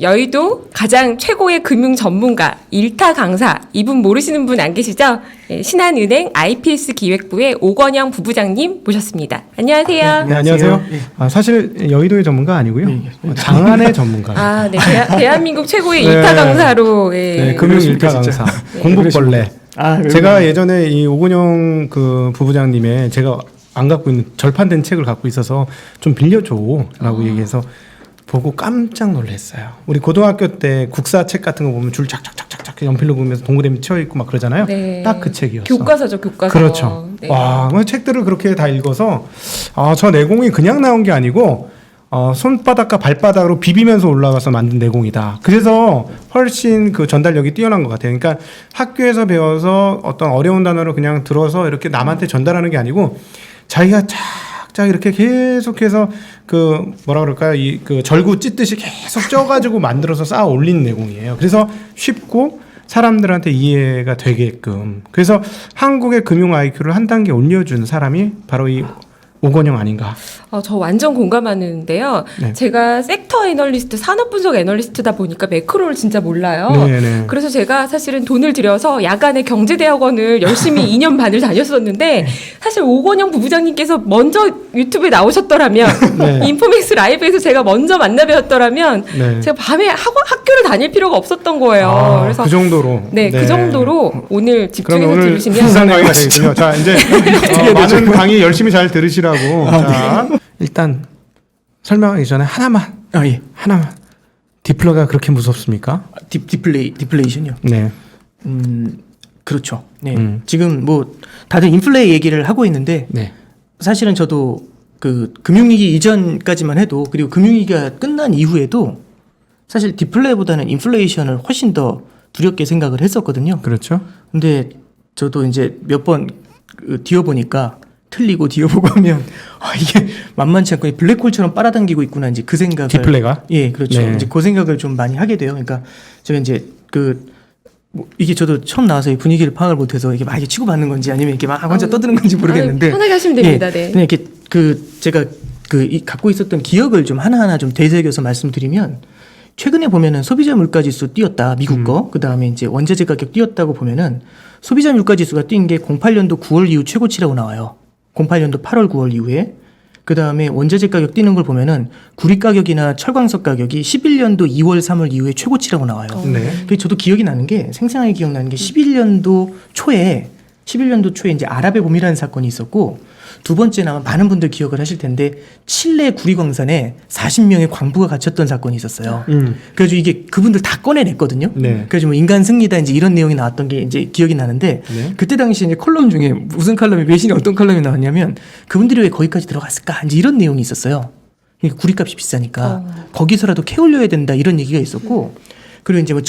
여의도 가장 최고의 금융 전문가, 일타 강사, 이분 모르시는 분 안 계시죠? 네, 신한은행 IPS 기획부의 오건영 부부장님 모셨습니다. 안녕하세요. 네, 안녕하세요. 사실 여의도의 전문가 아니고요. 장안의 전문가. 네. 대한민국 최고의 일타 강사로. 네, 금융 일타 강사. 공부벌레. 제가 예전에 이 오건영 그 부부장님의 제가 안 갖고 있는 절판된 책을 갖고 있어서 좀 빌려줘라고 얘기해서 보고 깜짝 놀랐어요. 우리 고등학교 때 국사책 같은 거 보면 줄 착착착착착 연필로 보면서 동그라미 치어 있고 막 그러잖아요. 네. 딱 그 책이었어. 교과서죠, 교과서. 그렇죠. 네. 와, 책들을 그렇게 다 읽어서 저 내공이 그냥 나온 게 아니고 손바닥과 발바닥으로 비비면서 올라가서 만든 내공이다. 그래서 훨씬 그 전달력이 뛰어난 것 같아요. 그러니까 학교에서 배워서 어떤 어려운 단어를 그냥 들어서 이렇게 남한테 전달하는 게 아니고 자기가 쫙 이렇게 계속해서 그 뭐라 그럴까요? 이 그 절구 찢듯이 계속 쪄가지고 만들어서 쌓아 올린 내공이에요. 그래서 쉽고 사람들한테 이해가 되게끔. 그래서 한국의 금융 IQ를 한 단계 올려준 사람이 바로 이 오건영 아닌가. 저 완전 공감하는데요. 네. 제가 섹터 애널리스트, 산업분석 애널리스트다 보니까 매크로를 진짜 몰라요. 네네. 그래서 제가 사실은 돈을 들여서 야간에 경제대학원을 열심히 2년 반을 다녔었는데 사실 오건영 부부장님께서 먼저 유튜브에 나오셨더라면 네. 인포맥스 라이브에서 제가 먼저 만나 뵈었더라면 네. 제가 밤에 학교를 다닐 필요가 없었던 거예요. 그래서 그 정도로. 네, 그 정도로 오늘 집중해서 오늘 들으시면 부산 강의가 되겠군요. 자, 이제 많은 강의 열심히 잘 들으시라고. 자, 일단 설명하기 전에 하나만. 하나만. 디플레가 그렇게 무섭습니까? 디플레이션이요. 네. 그렇죠. 네. 지금 뭐 다들 인플레 얘기를 하고 있는데 네. 사실은 저도 그 금융위기 이전까지만 해도 그리고 금융위기가 끝난 이후에도 사실 디플레보다는 인플레이션을 훨씬 더 두렵게 생각을 했었거든요. 그렇죠. 근데 저도 이제 몇 번 뒤어보니까 틀리고 뒤어보고 하면 이게 만만치 않고 블랙홀처럼 빨아당기고 있구나 이제 그 생각을 디플레가? 예, 그렇죠. 네. 이제 그 생각을 좀 많이 하게 돼요. 그러니까 제가 이제 이게 저도 처음 나와서 이 분위기를 파악을 못해서 이게 막 이렇게 치고받는 건지 아니면 이렇게 막 혼자 떠드는 건지 모르겠는데 편하게 하시면 됩니다. 네. 그냥 이렇게 제가 갖고 있었던 기억을 좀 하나하나 좀 되새겨서 말씀드리면 최근에 보면은 소비자 물가지수 뛰었다 미국 거 그다음에 이제 원자재 가격 뛰었다고 보면은 소비자 물가지수가 뛴 게 08년도 9월 이후 최고치라고 나와요. 08년도 8월 9월 이후에 그다음에 원자재 가격 뛰는 걸 보면은 구리 가격이나 철광석 가격이 11년도 2월 3월 이후에 최고치라고 나와요. 네. 그래서 저도 기억이 나는 게 생생하게 기억나는 게 11년도 초에 이제 아랍의 봄이라는 사건이 있었고 두 번째는 아마 많은 분들 기억을 하실 텐데 칠레 구리광산에 40명의 광부가 갇혔던 사건이 있었어요. 그래서 이게 그분들 다 꺼내냈거든요. 네. 그래서 뭐 인간 승리다 이제 이런 내용이 나왔던 게 이제 기억이 나는데 네. 그때 당시 이제 컬럼 중에 무슨 컬럼이 외신에 어떤 컬럼이 나왔냐면 그분들이 왜 거기까지 들어갔을까 이제 이런 내용이 있었어요. 그러니까 구리값이 비싸니까 거기서라도 캐올려야 된다 이런 얘기가 있었고 그리고 이제 뭐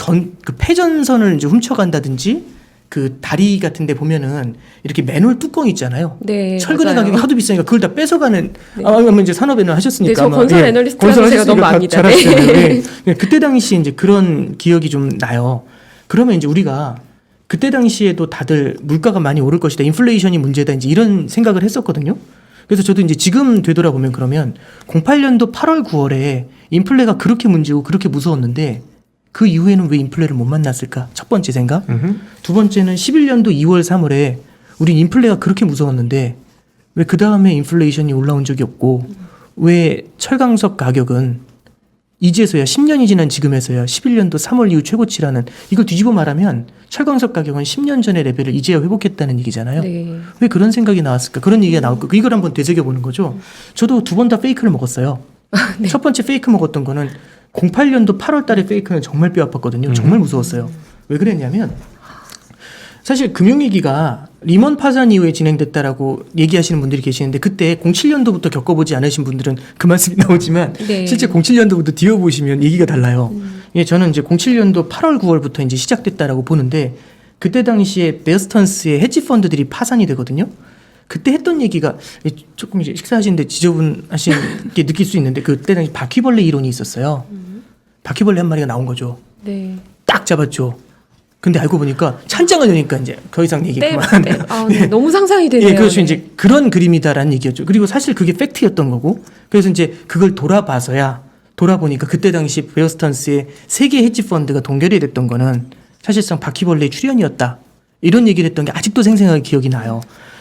그 패전선을 이제 훔쳐간다든지 그 다리 같은 데 보면은 이렇게 맨홀 뚜껑 있잖아요. 네, 철근의 맞아요. 가격이 하도 비싸니까 그걸 다 뺏어가는 아마 이제 산업에는 하셨으니까 네, 저 건설 애널리스트라서 제가 너무 압니다. 잘 하시잖아요. 네. 그때 당시 이제 그런 기억이 좀 나요. 그러면 이제 우리가 그때 당시에도 다들 물가가 많이 오를 것이다. 인플레이션이 문제다. 이제 이런 생각을 했었거든요. 그래서 저도 이제 지금 되돌아보면 그러면 08년도 8월 9월에 인플레가 그렇게 문제고 그렇게 무서웠는데 그 이후에는 왜 인플레를 못 만났을까? 첫 번째 생각. 두 번째는 11년도 2월 3월에 우린 인플레가 그렇게 무서웠는데 왜 그 다음에 인플레이션이 올라온 적이 없고 왜 철강석 가격은 이제서야 10년이 지난 지금에서야 11년도 3월 이후 최고치라는 이걸 뒤집어 말하면 철강석 가격은 10년 전의 레벨을 이제야 회복했다는 얘기잖아요. 네. 왜 그런 생각이 나왔을까? 그런 얘기가 나올까? 이걸 한번 되새겨보는 거죠. 저도 두 번 다 페이크를 먹었어요. 네. 첫 번째 페이크 먹었던 거는 08년도 8월 달에 페이크는 정말 뼈 아팠거든요. 정말 무서웠어요. 왜 그랬냐면 사실 금융위기가 리먼 파산 이후에 진행됐다라고 얘기하시는 분들이 계시는데 그때 07년도부터 겪어보지 않으신 분들은 그 말씀이 나오지만 네. 실제 실제 07년도부터 뒤어보시면 얘기가 달라요. 예, 저는 이제 07년도 8월 9월부터 이제 시작됐다라고 보는데 그때 당시에 베어스턴스의 헤지 펀드들이 파산이 되거든요. 그때 했던 얘기가 조금 이제 식사하시는데 지저분하신 게 느낄 수 있는데 그때 당시 바퀴벌레 이론이 있었어요. 바퀴벌레 한 마리가 나온 거죠. 네. 딱 잡았죠. 근데 알고 보니까 찬장을 여니까 이제 더 이상 얘기 그만. 네. 네. 너무 상상이 되네요. 예, 그렇죠. 네. 이제 그런 그림이다라는 얘기였죠. 그리고 사실 그게 팩트였던 거고. 그래서 이제 그걸 돌아봐서야 돌아보니까 그때 당시 베어 스턴스의 세계 헤지 펀드가 동결이 됐던 거는 사실상 바퀴벌레의 출현이었다. 이런 얘기를 했던 게 아직도 생생하게 기억이 나요.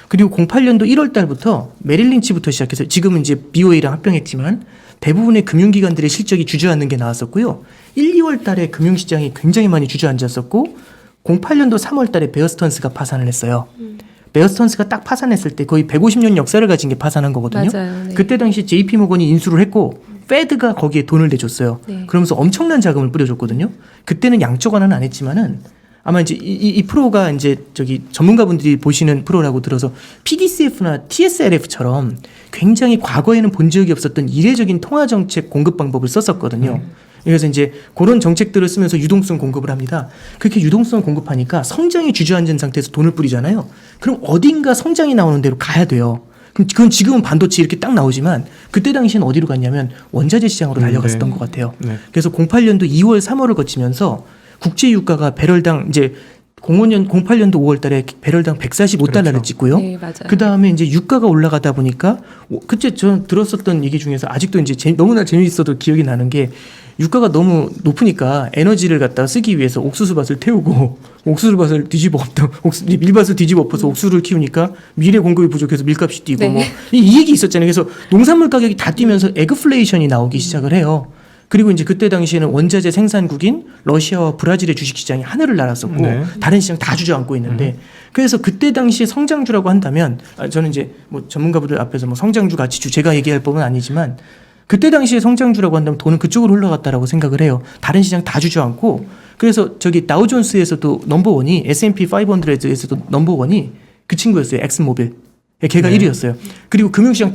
그리고 08년도 1월 달부터 메릴 린치부터 시작해서 지금은 이제 BOA랑 합병했지만 대부분의 금융기관들의 실적이 주저앉는 게 나왔었고요. 1, 2월 달에 금융시장이 굉장히 많이 주저앉았었고 08년도 3월 달에 베어 스턴스가 파산을 했어요. 베어 스턴스가 딱 파산했을 때 거의 150년 역사를 가진 게 파산한 거거든요. 맞아요. 네. 그때 당시 JP 모건이 인수를 했고 페드가 거기에 돈을 내줬어요. 네. 그러면서 엄청난 자금을 뿌려줬거든요. 그때는 양적 완화는 안 했지만은 아마 이제 이 프로가 이제 저기 전문가분들이 보시는 프로라고 들어서 PDCF나 TSLF처럼 굉장히 과거에는 본 적이 없었던 이례적인 통화 정책 공급 방법을 썼었거든요. 그래서 이제 그런 정책들을 쓰면서 유동성 공급을 합니다. 그렇게 유동성 공급하니까 성장이 주저앉은 상태에서 돈을 뿌리잖아요. 그럼 어딘가 성장이 나오는 대로 가야 돼요. 그건 지금은 반도체 이렇게 딱 나오지만 그때 당시에는 어디로 갔냐면 원자재 시장으로 달려갔었던 것 같아요. 네. 그래서 08년도 2월, 3월을 거치면서 국제 유가가 배럴당 이제 08년도 5월 달에 배럴당 145달러를 그렇죠. 찍고요. 네, 맞아요. 그 다음에 이제 유가가 올라가다 보니까 그때 저 들었었던 얘기 중에서 아직도 이제 너무나 재미있어도 기억이 나는 게 유가가 너무 높으니까 에너지를 갖다 쓰기 위해서 옥수수밭을 태우고 옥수수밭을 뒤집어 엎다 밀밭을 뒤집어 엎어서 옥수수를 키우니까 밀의 공급이 부족해서 밀값이 뛰고 네. 뭐 이 얘기 있었잖아요. 그래서 농산물 가격이 다 뛰면서 에그플레이션이 나오기 시작을 해요. 그리고 이제 그때 당시에는 원자재 생산국인 러시아와 브라질의 주식시장이 하늘을 날았었고 네. 다른 시장 다 주저앉고 있는데 그래서 그때 당시에 성장주라고 한다면 저는 이제 뭐 전문가분들 앞에서 뭐 성장주 가치주 제가 얘기할 법은 아니지만 그때 당시에 성장주라고 한다면 돈은 그쪽으로 흘러갔다라고 생각을 해요. 다른 시장 다 주저앉고 그래서 저기 다우존스에서도 넘버원이 S&P 500에서도 넘버원이 그 친구였어요. 엑슨모빌. 걔가 네. 1위였어요. 그리고 금융시장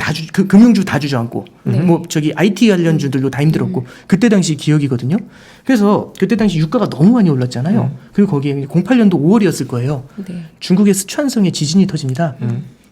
금융주 다 주저앉고 네. 뭐 저기 IT 관련주들도 다 힘들었고 그때 당시 기억이거든요. 그래서 그때 당시 유가가 너무 많이 올랐잖아요. 그리고 거기에 08년도 5월이었을 거예요. 네. 중국의 스촨성에 지진이 터집니다.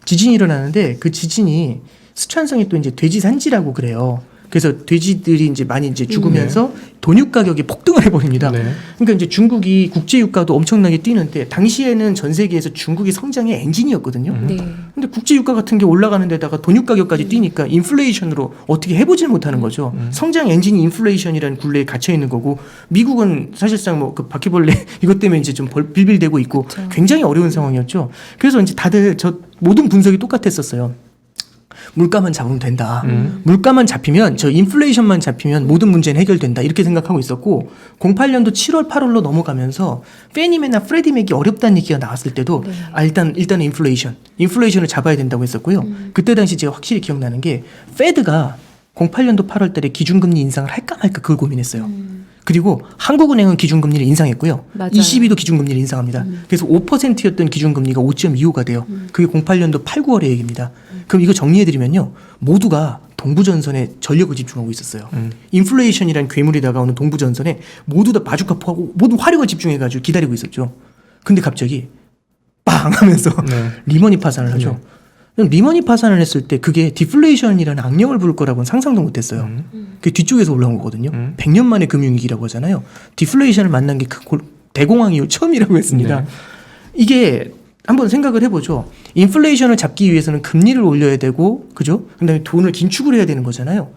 지진이 일어나는데 그 지진이 스촨성이 또 이제 돼지 산지라고 그래요. 그래서 돼지들이 이제 많이 이제 죽으면서 돈육 가격이 폭등을 해버립니다. 네. 그러니까 이제 중국이 국제 유가도 엄청나게 뛰는데 당시에는 전 세계에서 중국이 성장의 엔진이었거든요. 네. 근데 국제 유가 같은 게 올라가는 데다가 돈육 가격까지 뛰니까 인플레이션으로 어떻게 해보질 못하는 거죠. 성장 엔진이 인플레이션이라는 굴레에 갇혀 있는 거고 미국은 사실상 뭐 그 바퀴벌레 이것 때문에 이제 좀 빌빌대고 있고 그렇죠. 굉장히 어려운 상황이었죠. 그래서 이제 다들 모든 분석이 똑같았었어요. 물가만 잡으면 된다. 물가만 잡히면 저 인플레이션만 잡히면 모든 문제는 해결된다. 이렇게 생각하고 있었고 08년도 7월 8월로 넘어가면서 페니매나 프레디맥이 어렵다는 얘기가 나왔을 때도 네. 일단은 인플레이션을 잡아야 된다고 했었고요. 그때 당시 제가 확실히 기억나는 게 페드가 08년도 8월 달에 기준금리 인상을 할까 말까 그걸 고민했어요. 그리고 한국은행은 기준금리를 인상했고요. 맞아요. 22도 기준금리를 인상합니다. 그래서 5%였던 기준금리가 5.25가 돼요. 그게 08년도 8, 9월의 얘기입니다. 그럼 이거 정리해드리면요. 모두가 동부전선에 전력을 집중하고 있었어요. 인플레이션이란 괴물이 다가오는 동부전선에 모두 다 바주카포하고 모든 화력을 집중해가지고 기다리고 있었죠. 근데 갑자기 빵 하면서 네. 리먼이 파산을 하죠. 리먼이 파산을 했을 때 그게 디플레이션이라는 악령을 부를 거라고는 상상도 못했어요. 그게 뒤쪽에서 올라온 거거든요. 100년 만에 금융위기라고 하잖아요. 디플레이션을 만난 게 그 대공황 이후 처음이라고 했습니다. 네. 이게 한번 생각을 해보죠. 인플레이션을 잡기 위해서는 금리를 올려야 되고, 그죠? 그다음에 돈을 긴축을 해야 되는 거잖아요.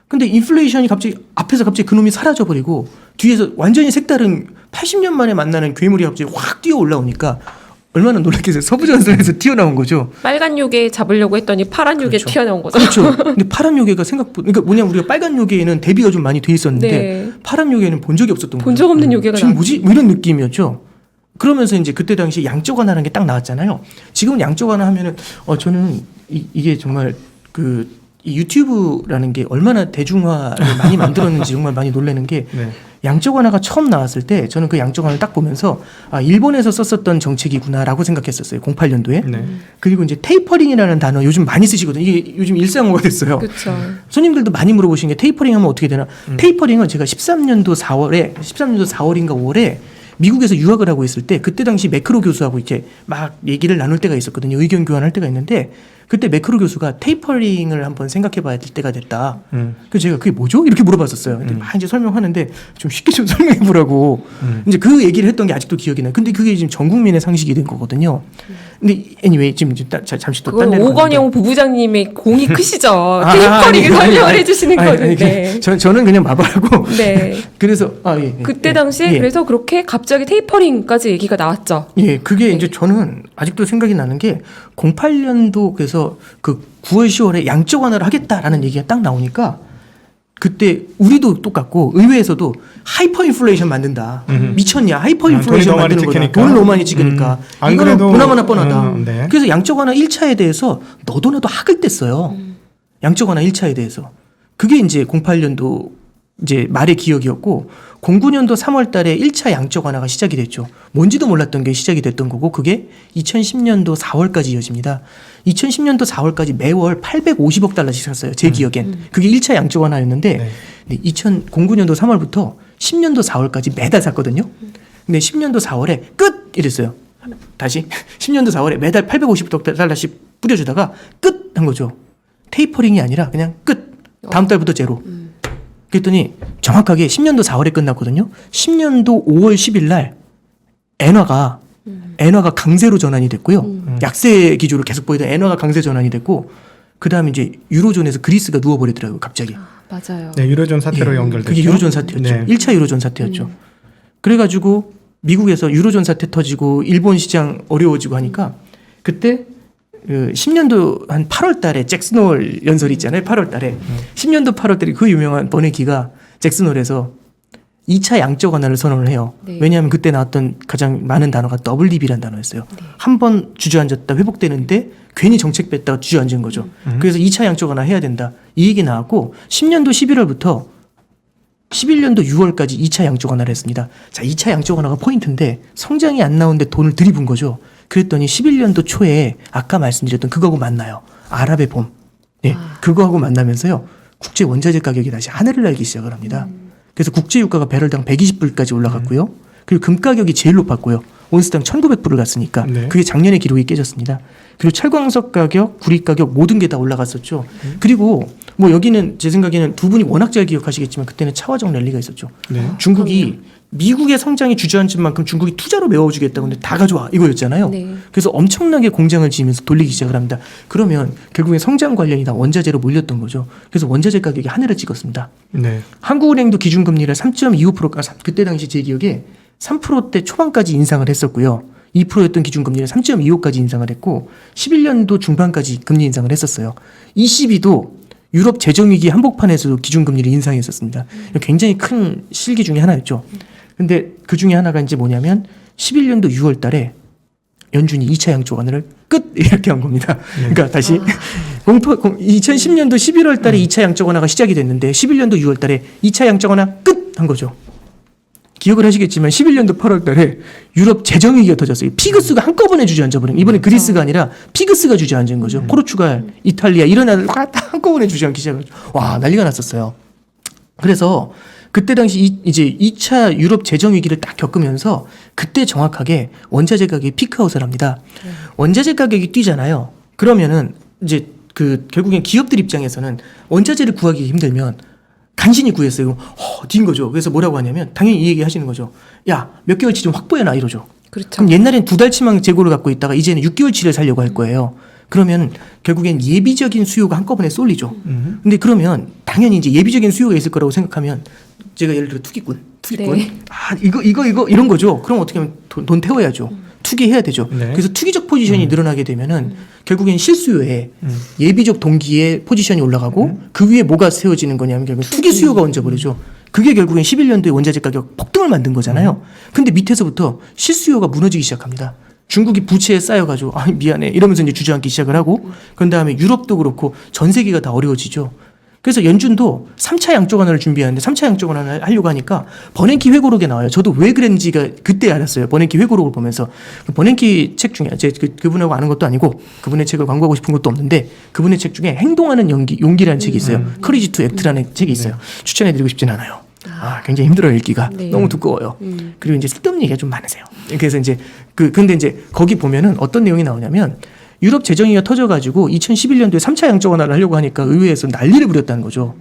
근데 인플레이션이 앞에서 갑자기 그놈이 사라져버리고 뒤에서 완전히 색다른 80년 만에 만나는 괴물이 갑자기 확 뛰어 올라오니까 얼마나 놀랐겠어요. 서부전선에서 튀어나온 거죠. 빨간 요괴 잡으려고 했더니 파란 요괴 그렇죠. 튀어나온 거죠. 그렇죠. 근데 파란 요괴가 생각보다 그러니까 뭐냐면 우리가 빨간 요괴에는 대비가 좀 많이 돼 있었는데 네. 파란 요괴는 본 적이 없었던 거예요. 본 적 없는 요괴가 지금 나. 뭐지? 뭐 이런 느낌이었죠. 그러면서 이제 그때 당시 양적 완화라는 게 딱 나왔잖아요. 지금은 양적 완화 하면은 저는 이게 정말 이 유튜브라는 게 얼마나 대중화를 많이 만들었는지 정말 많이 놀라는 게 네. 양적 완화가 처음 나왔을 때 저는 그 양적 완화를 딱 보면서 일본에서 썼었던 정책이구나라고 생각했었어요. 08년도에. 네. 그리고 이제 테이퍼링이라는 단어 요즘 많이 쓰시거든요. 이게 요즘 일상어가 됐어요. 그렇죠. 손님들도 많이 물어보신 게 테이퍼링 하면 어떻게 되나? 테이퍼링은 제가 13년도 4월인가 5월에 미국에서 유학을 하고 있을 때 그때 당시 매크로 교수하고 이렇게 막 얘기를 나눌 때가 있었거든요. 의견 교환할 때가 있는데 그때 매크로 교수가 테이퍼링을 한번 생각해봐야 될 때가 됐다. 그래서 제가 그게 뭐죠? 이렇게 물어봤었어요. 근데 막 이제 설명하는데 좀 쉽게 좀 설명해보라고 이제 그 얘기를 했던 게 아직도 기억이 나요. 근데 그게 지금 전 국민의 상식이 된 거거든요. 근데 anyway 지금 잠시 또 딴 그건 데로 오건영 부부장님의 공이 크시죠. 아니, 테이퍼링을 아니, 설명을 아니, 해주시는 아니, 건데. 저는 그냥 마발하고 네. 그래서 그때 당시에 예. 그래서 그렇게 갑자기 테이퍼링까지 얘기가 나왔죠. 예, 그게 이제 저는 아직도 생각이 나는 게 08년도 그래서 그 9월 10월에 양적 완화를 하겠다라는 얘기가 딱 나오니까 그때 우리도 똑같고 의회에서도 하이퍼 인플레이션 만든다. 미쳤냐? 하이퍼 인플레이션 돈이 너무 많이 만드는 거다. 찍히니까. 돈을 너무 많이 찍으니까. 안 이거는 그래도- 보나마나 뻔하다. 네. 그래서 양적 완화 1차에 대해서 너도 나도 학을 뗐어요. 양적 완화 1차에 대해서. 그게 이제 08년도 이제 말의 기억이었고 09년도 3월 달에 1차 양적 완화가 시작이 됐죠. 뭔지도 몰랐던 게 시작이 됐던 거고 그게 2010년도 4월까지 이어집니다. 2010년도 4월까지 매월 850억 달러씩 샀어요. 제 기억엔. 그게 1차 양적 완화였는데 네. 2009년도 3월부터 10년도 4월까지 매달 샀거든요. 근데 10년도 4월에 끝! 이랬어요. 다시 10년도 4월에 매달 850억 달러씩 뿌려주다가 끝! 한 거죠. 테이퍼링이 아니라 그냥 끝! 다음 달부터 제로. 그랬더니 정확하게 10년도 4월에 끝났거든요. 10년도 5월 10일 날 엔화가 강세로 전환이 됐고요. 약세 기조를 계속 보이던 엔화가 강세 전환이 됐고 그다음에 이제 유로존에서 그리스가 누워버리더라고요. 갑자기. 맞아요. 네, 유로존 사태로 예, 연결됐죠. 그게 유로존 사태였죠. 네. 1차 유로존 사태였죠. 그래가지고 미국에서 유로존 사태 터지고 일본 시장 어려워지고 하니까 그때 10년도 한 8월 달에 잭슨홀 연설이 있잖아요. 8월 달에. 10년도 8월 달에 그 유명한 버네키가 잭슨홀에서 2차 양적 완화를 선언을 해요. 네. 왜냐하면 그때 나왔던 가장 많은 단어가 WDB라는 단어였어요. 한 번 주저앉았다 회복되는데 괜히 정책 뺐다가 주저앉은 거죠. 그래서 2차 양적 완화 해야 된다. 이 얘기 나왔고 10년도 11월부터 11년도 6월까지 2차 양적 완화를 했습니다. 자, 2차 양적 완화가 포인트인데 성장이 안 나오는데 돈을 들이분 거죠. 그랬더니 11년도 초에 아까 말씀드렸던 그거하고 만나요. 아랍의 봄. 네, 그거하고 만나면서요. 국제 원자재 가격이 다시 하늘을 날기 시작을 합니다. 그래서 국제 유가가 배럴당 120불까지 올라갔고요. 그리고 금 가격이 제일 높았고요. 온스당 1,900불을 갔으니까 네. 그게 작년의 기록이 깨졌습니다. 그리고 철광석 가격, 구리 가격 모든 게 다 올라갔었죠. 그리고 뭐 여기는 제 생각에는 두 분이 워낙 잘 기억하시겠지만 그때는 차화적 랠리가 있었죠. 네. 중국이 미국의 성장이 주저앉은 만큼 중국이 투자로 메워주겠다고 근데 다 가져와 이거였잖아요. 네. 그래서 엄청나게 공장을 지으면서 돌리기 시작을 합니다. 그러면 결국엔 성장 관련이 다 원자재로 몰렸던 거죠. 그래서 원자재 가격이 하늘을 찍었습니다. 네. 한국은행도 기준금리를 3.25%, 그때 당시 제 기억에 3%대 초반까지 인상을 했었고요. 2%였던 기준금리를 3.25까지 인상을 했고 11년도 중반까지 금리 인상을 했었어요. ECB도 유럽 재정위기 한복판에서도 기준금리를 인상했었습니다. 굉장히 큰 실기 중에 하나였죠. 근데 그 중에 하나가 이제 뭐냐면 11년도 6월 달에 연준이 2차 양적 완화를 끝! 이렇게 한 겁니다. 그러니까 다시 2010년도 11월 달에 2차 양적 완화가 시작이 됐는데 11년도 6월 달에 2차 양적 완화 끝! 한 거죠. 기억을 하시겠지만 11년도 8월 달에 유럽 재정위기가 터졌어요. 피그스가 한꺼번에 주저앉아버린. 이번에 그리스가 아니라 피그스가 주저앉은 거죠. 포르투갈, 이탈리아 이런 나라들 다 한꺼번에 주저앉기 시작했죠. 와, 난리가 났었어요. 그래서 그때 당시 이제 2차 유럽 재정위기를 딱 겪으면서 그때 정확하게 원자재 가격이 피크아웃을 합니다. 원자재 가격이 뛰잖아요. 그러면은 이제 그 결국엔 기업들 입장에서는 원자재를 구하기 힘들면 간신히 구했어요. 뒤인 거죠. 그래서 뭐라고 하냐면 당연히 이 얘기 하시는 거죠. 야, 몇 개월치 좀 확보해놔 이러죠. 그렇죠. 그럼 옛날엔 2달치만 재고를 갖고 있다가 이제는 6개월치를 살려고 할 거예요. 그러면 결국엔 예비적인 수요가 한꺼번에 쏠리죠. 근데 그러면 당연히 이제 예비적인 수요가 있을 거라고 생각하면 제가 예를 들어 투기꾼. 네. 아, 이거 이런 거죠. 그럼 어떻게 하면 돈 태워야죠. 투기해야 되죠. 네. 그래서 투기적 포지션이 늘어나게 되면은 결국엔 실수요에 예비적 동기의 포지션이 올라가고 그 위에 뭐가 세워지는 거냐면 결국 투기 수요가 얹어버리죠. 그게 결국엔 11년도에 원자재 가격 폭등을 만든 거잖아요. 근데 밑에서부터 실수요가 무너지기 시작합니다. 중국이 부채에 쌓여가지고 아 미안해 이러면서 이제 주저앉기 시작을 하고 그런 다음에 유럽도 그렇고 전 세계가 다 어려워지죠. 그래서 연준도 3차 양적 완화를 준비하는데 3차 양적 완화를 하려고 하니까 버냉키 회고록에 나와요. 저도 왜 그랬는지가 그때 알았어요. 버냉키 회고록을 보면서 그 버냉키 책 중에 그분하고 아는 것도 아니고 그분의 책을 광고하고 싶은 것도 없는데 그분의 책 중에 행동하는 용기라는 책이 있어요. 커리지 투 액트라는 책이 있어요. 추천해드리고 싶진 않아요. 굉장히 힘들어요 읽기가. 네. 너무 두꺼워요. 그리고 이제 쓸데없는 얘기가 좀 많으세요. 그래서 이제 근데 이제 거기 보면은 어떤 내용이 나오냐면 유럽 재정위가 터져가지고 2011년도에 3차 양적 완화를 하려고 하니까 의회에서 난리를 부렸다는 거죠.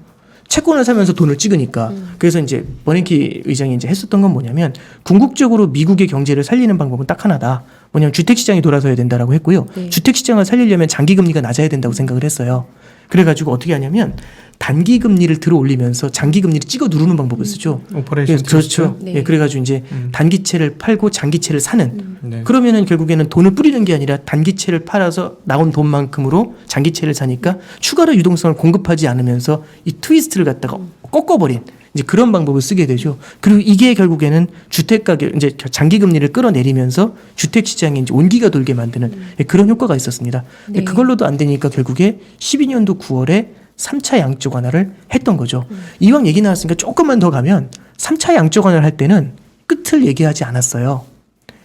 채권을 사면서 돈을 찍으니까. 그래서 이제 버냉키 의장이 이제 했었던 건 뭐냐면 궁극적으로 미국의 경제를 살리는 방법은 딱 하나다. 뭐냐면 주택 시장이 돌아서야 된다라고 했고요. 네. 주택 시장을 살리려면 장기 금리가 낮아야 된다고 생각을 했어요. 그래가지고 어떻게 하냐면 단기 금리를 들어 올리면서 장기 금리를 찍어 누르는 방법을 쓰죠. 오퍼레이션 그렇죠. 네. 예, 그래가지고 이제 단기채를 팔고 장기채를 사는. 네. 그러면은 결국에는 돈을 뿌리는 게 아니라 단기채를 팔아서 나온 돈만큼으로 장기채를 사니까 추가로 유동성을 공급하지 않으면서 이 트위스트를 갖다가 꺾어버린 이제 그런 방법을 쓰게 되죠. 그리고 이게 결국에는 주택 가격 이제 장기 금리를 끌어내리면서 주택 시장에 이제 온기가 돌게 만드는 예, 그런 효과가 있었습니다. 근데 네. 그걸로도 안 되니까 결국에 12년도 9월에 3차 양적 완화를 했던 거죠. 이왕 얘기 나왔으니까 조금만 더 가면 3차 양적 완화를 할 때는 끝을 얘기하지 않았어요.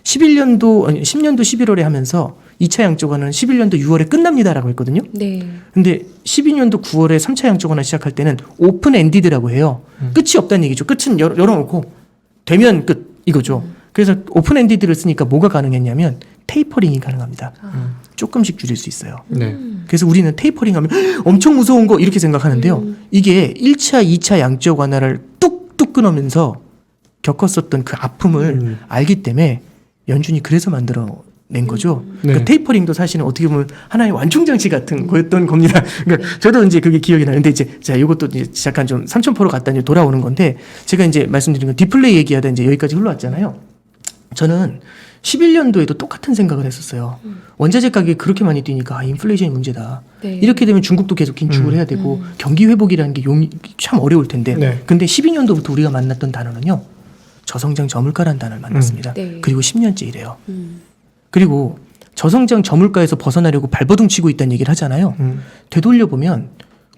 10년도 11월에 하면서 2차 양적 완화는 11년도 6월에 끝납니다라고 했거든요. 네. 근데 12년도 9월에 3차 양적 완화 시작할 때는 오픈 엔디드라고 해요. 끝이 없다는 얘기죠. 끝은 열어놓고 되면 끝 이거죠. 그래서 오픈 엔디드를 쓰니까 뭐가 가능했냐면 테이퍼링이 가능합니다. 조금씩 줄일 수 있어요. 네. 그래서 우리는 테이퍼링 하면 엄청 무서운 거 이렇게 생각하는데요. 이게 1차, 2차 양적 완화를 뚝뚝 끊으면서 겪었었던 그 아픔을 알기 때문에 연준이 그래서 만들어낸 거죠. 네. 그 테이퍼링도 사실은 어떻게 보면 하나의 완충장치 같은 거였던 겁니다. 그러니까 저도 이제 그게 기억이 나는데 이제 자 이것도 이제 잠깐 좀 3000%로 갔다 이제 돌아오는 건데 제가 이제 말씀드린 건 디플레이 얘기하다 이제 여기까지 흘러왔잖아요. 저는 11년도에도 똑같은 생각을 했었어요. 원자재 가격이 그렇게 많이 뛰니까 인플레이션이 문제다. 네. 이렇게 되면 중국도 계속 긴축을 해야 되고 경기 회복이라는 게 참 어려울 텐데. 네. 근데 12년도부터 우리가 만났던 단어는요. 저성장 저물가라는 단어를 만났습니다. 네. 그리고 10년째 이래요. 그리고 저성장 저물가에서 벗어나려고 발버둥 치고 있다는 얘기를 하잖아요. 되돌려보면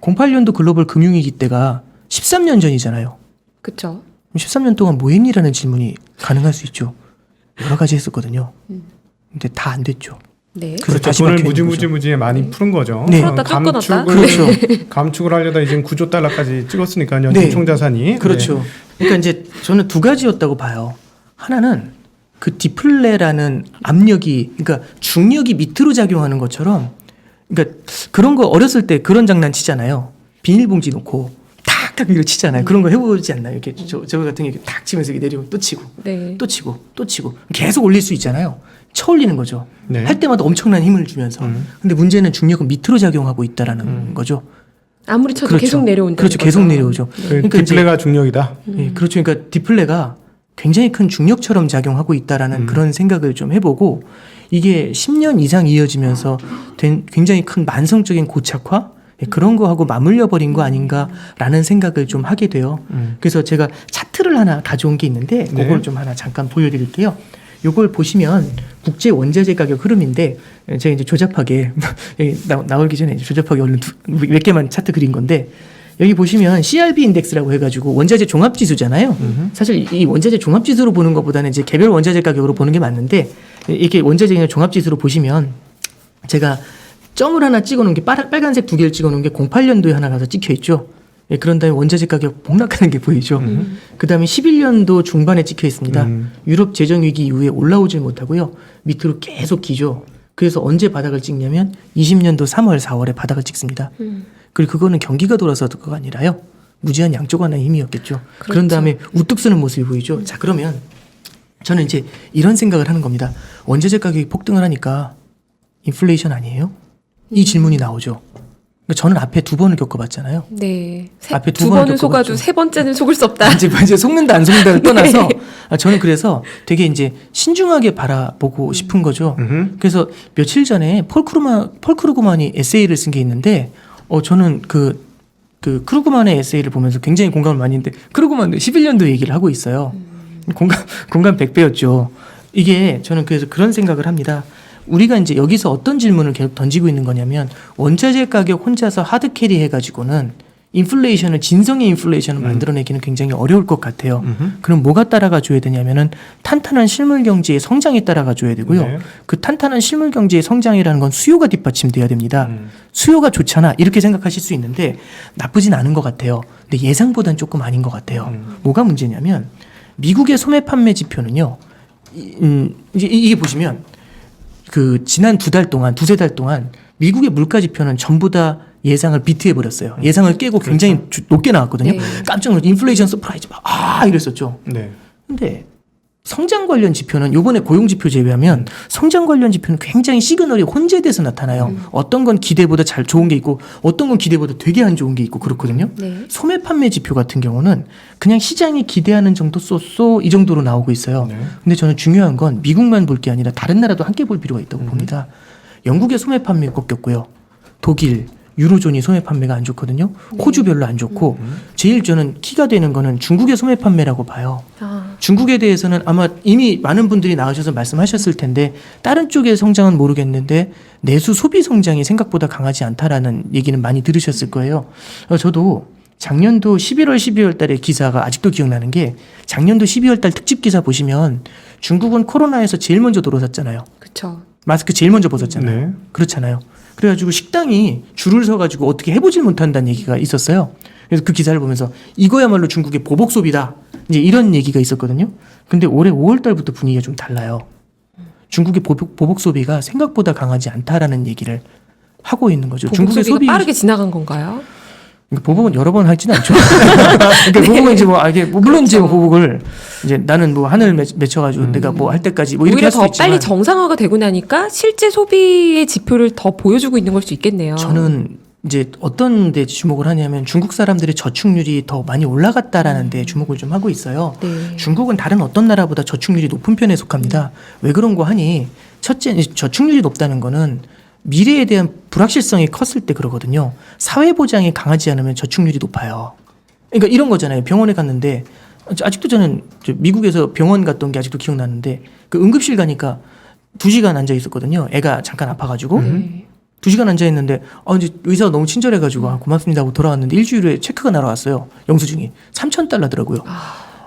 08년도 글로벌 금융위기 때가 13년 전이잖아요. 그렇죠. 13년 동안 뭐 했니라는 질문이 가능할 수 있죠. 여러 가지 했었거든요. 근데 다 안 됐죠. 네. 그래서 그렇죠. 다시 돈을 막히는 거죠. 무지무지무지에 많이 푸른 거죠. 네. 풀었다 또 끊었다. 그렇죠. 감축을 하려다 지금 9조 달러까지 찍었으니까요. 네. 총 자산이. 그렇죠. 그러니까 이제 저는 두 가지였다고 봐요. 하나는 그 디플레라는 압력이, 그러니까 중력이 밑으로 작용하는 것처럼, 그러니까 그런 거 어렸을 때 그런 장난 치잖아요. 비닐봉지 놓고 탁탁 이거 치잖아요. 그런 거 해보지 않나요? 이렇게 저 같은 게 이렇게 탁 치면서 이렇게 내리면 또 치고, 네. 또 치고, 또 치고 계속 올릴 수 있잖아요. 쳐올리는 거죠. 네. 할 때마다 엄청난 힘을 주면서. 근데 문제는 중력은 밑으로 작용하고 있다라는 거죠. 아무리 쳐도 그렇죠. 계속 내려온다. 그렇죠. 계속 내려오죠. 그 디플레가 중력이다. 예, 그렇죠. 그러니까 디플레가 굉장히 큰 중력처럼 작용하고 있다라는 그런 생각을 좀 해보고 이게 10년 이상 이어지면서 된 굉장히 큰 만성적인 고착화 예, 그런 거하고 맞물려 버린 거 아닌가라는 생각을 좀 하게 돼요. 그래서 제가 차트를 하나 가져온 게 있는데 네. 그걸 좀 하나 잠깐 보여드릴게요. 요걸 보시면 국제 원자재 가격 흐름인데 제가 이제 조잡하게 나오기 전에 조잡하게 얼른 몇 개만 차트 그린 건데 여기 보시면 CRB 인덱스라고 해가지고 원자재 종합지수잖아요. 사실 이 원자재 종합지수로 보는 것보다는 이제 개별 원자재 가격으로 보는 게 맞는데 이렇게 원자재 종합지수로 보시면 제가 점을 하나 찍어놓은 게 빨간색 두 개를 찍어놓은 게 08년도에 하나 가서 찍혀 있죠. 예, 그런 다음에 원자재 가격 폭락하는 게 보이죠. 그 다음에 11년도 중반에 찍혀 있습니다. 유럽 재정위기 이후에 올라오질 못하고요. 밑으로 계속 기죠. 그래서 언제 바닥을 찍냐면 20년도 3월, 4월에 바닥을 찍습니다. 그리고 그거는 경기가 돌아서가 아니라요. 무제한 양적 완화의 힘이었겠죠. 그런 다음에 우뚝 쓰는 모습이 보이죠. 자, 그러면 저는 이제 이런 생각을 하는 겁니다. 원자재 가격이 폭등을 하니까 인플레이션 아니에요? 이 질문이 나오죠. 저는 앞에 두 번을 겪어봤잖아요. 네. 앞에 두 두 번을 번은 속아도 겪어봤죠. 세 번째는 속을 수 없다. 이제 속는다 안 속는다를 떠나서 저는 그래서 되게 이제 신중하게 바라보고 싶은 거죠. 그래서 며칠 전에 폴 크루그만이 에세이를 쓴 게 있는데 저는 그 크루그만의 에세이를 보면서 굉장히 공감을 많이 했는데 크루그만도 11년도 얘기를 하고 있어요. 공감 100배였죠. 이게 저는 그래서 그런 생각을 합니다. 우리가 이제 여기서 어떤 질문을 계속 던지고 있는 거냐면 원자재 가격 혼자서 하드 캐리 해가지고는 인플레이션을 진성의 인플레이션을 만들어내기는 굉장히 어려울 것 같아요. 그럼 뭐가 따라가 줘야 되냐면은 탄탄한 실물 경제의 성장이 따라가 줘야 되고요. 네. 그 탄탄한 실물 경제의 성장이라는 건 수요가 뒷받침돼야 됩니다. 수요가 좋잖아 이렇게 생각하실 수 있는데 나쁘진 않은 것 같아요. 근데 예상보단 조금 아닌 것 같아요. 뭐가 문제냐면 미국의 소매 판매 지표는요. 이게 보시면 그 지난 두세 달 동안 미국의 물가 지표는 전부 다 예상을 비트해 버렸어요. 예상을 깨고 굉장히 높게 나왔거든요. 네. 깜짝 놀라서 인플레이션 서프라이즈 막 이랬었죠. 네. 근데 성장 관련 지표는 요번에 고용 지표 제외하면 성장 관련 지표는 굉장히 시그널이 혼재돼서 나타나요. 어떤 건 기대보다 잘 좋은 게 있고 어떤 건 기대보다 되게 안 좋은 게 있고 그렇거든요. 네. 소매 판매 지표 같은 경우는 그냥 시장이 기대하는 정도 쏘쏘 이 정도로 나오고 있어요. 네. 근데 저는 중요한 건 미국만 볼 게 아니라 다른 나라도 함께 볼 필요가 있다고 봅니다. 영국의 소매 판매 꺾였고요. 독일, 유로존이 소매 판매가 안 좋거든요. 호주 별로 안 좋고 제일 저는 키가 되는 거는 중국의 소매 판매라고 봐요. 아, 중국에 대해서는 아마 이미 많은 분들이 나오셔서 말씀하셨을 텐데 다른 쪽의 성장은 모르겠는데 내수 소비 성장이 생각보다 강하지 않다라는 얘기는 많이 들으셨을 거예요. 저도 작년도 11월, 12월 달에 기사가 아직도 기억나는 게 작년도 12월 달 특집 기사 보시면 중국은 코로나에서 제일 먼저 들어섰잖아요. 그쵸. 마스크 제일 먼저 벗었잖아요. 네. 그렇잖아요. 그래가지고 식당이 줄을 서가지고 어떻게 해보질 못한다는 얘기가 있었어요. 그래서 그 기사를 보면서 이거야말로 중국의 보복 소비다. 이제 이런 얘기가 있었거든요. 근데 올해 5월 달부터 분위기가 좀 달라요. 중국의 보복 소비가 생각보다 강하지 않다라는 얘기를 하고 있는 거죠. 보복 소비가 빠르게 지나간 건가요? 그러니까 보복은 여러 번 하지는 않죠. 그러니까 보복은 이제 이게 물론 이제 보복을 이제 나는 뭐 하늘 맺혀가지고 내가 뭐 할 때까지 뭐 이렇게 오히려 할 수도 더 있지만 빨리 정상화가 되고 나니까 실제 소비의 지표를 더 보여주고 있는 걸 수 있겠네요. 저는 이제 어떤 데 주목을 하냐면 중국 사람들의 저축률이 더 많이 올라갔다라는 데 주목을 좀 하고 있어요. 네. 중국은 다른 어떤 나라보다 저축률이 높은 편에 속합니다. 왜 그런 거 하니? 첫째, 저축률이 높다는 거는 미래에 대한 불확실성이 컸을 때 그러거든요. 사회보장이 강하지 않으면 저축률이 높아요. 그러니까 이런 거잖아요. 병원에 갔는데 아직도 저는 미국에서 병원 갔던 게 아직도 기억나는데 그 응급실 가니까 2시간 앉아 있었거든요. 애가 잠깐 아파가지고. 네. 2시간 앉아 있는데 이제 의사가 너무 친절해가지고 고맙습니다 하고 돌아왔는데 일주일 후에 체크가 날아왔어요. 영수증이 $3,000더라고요.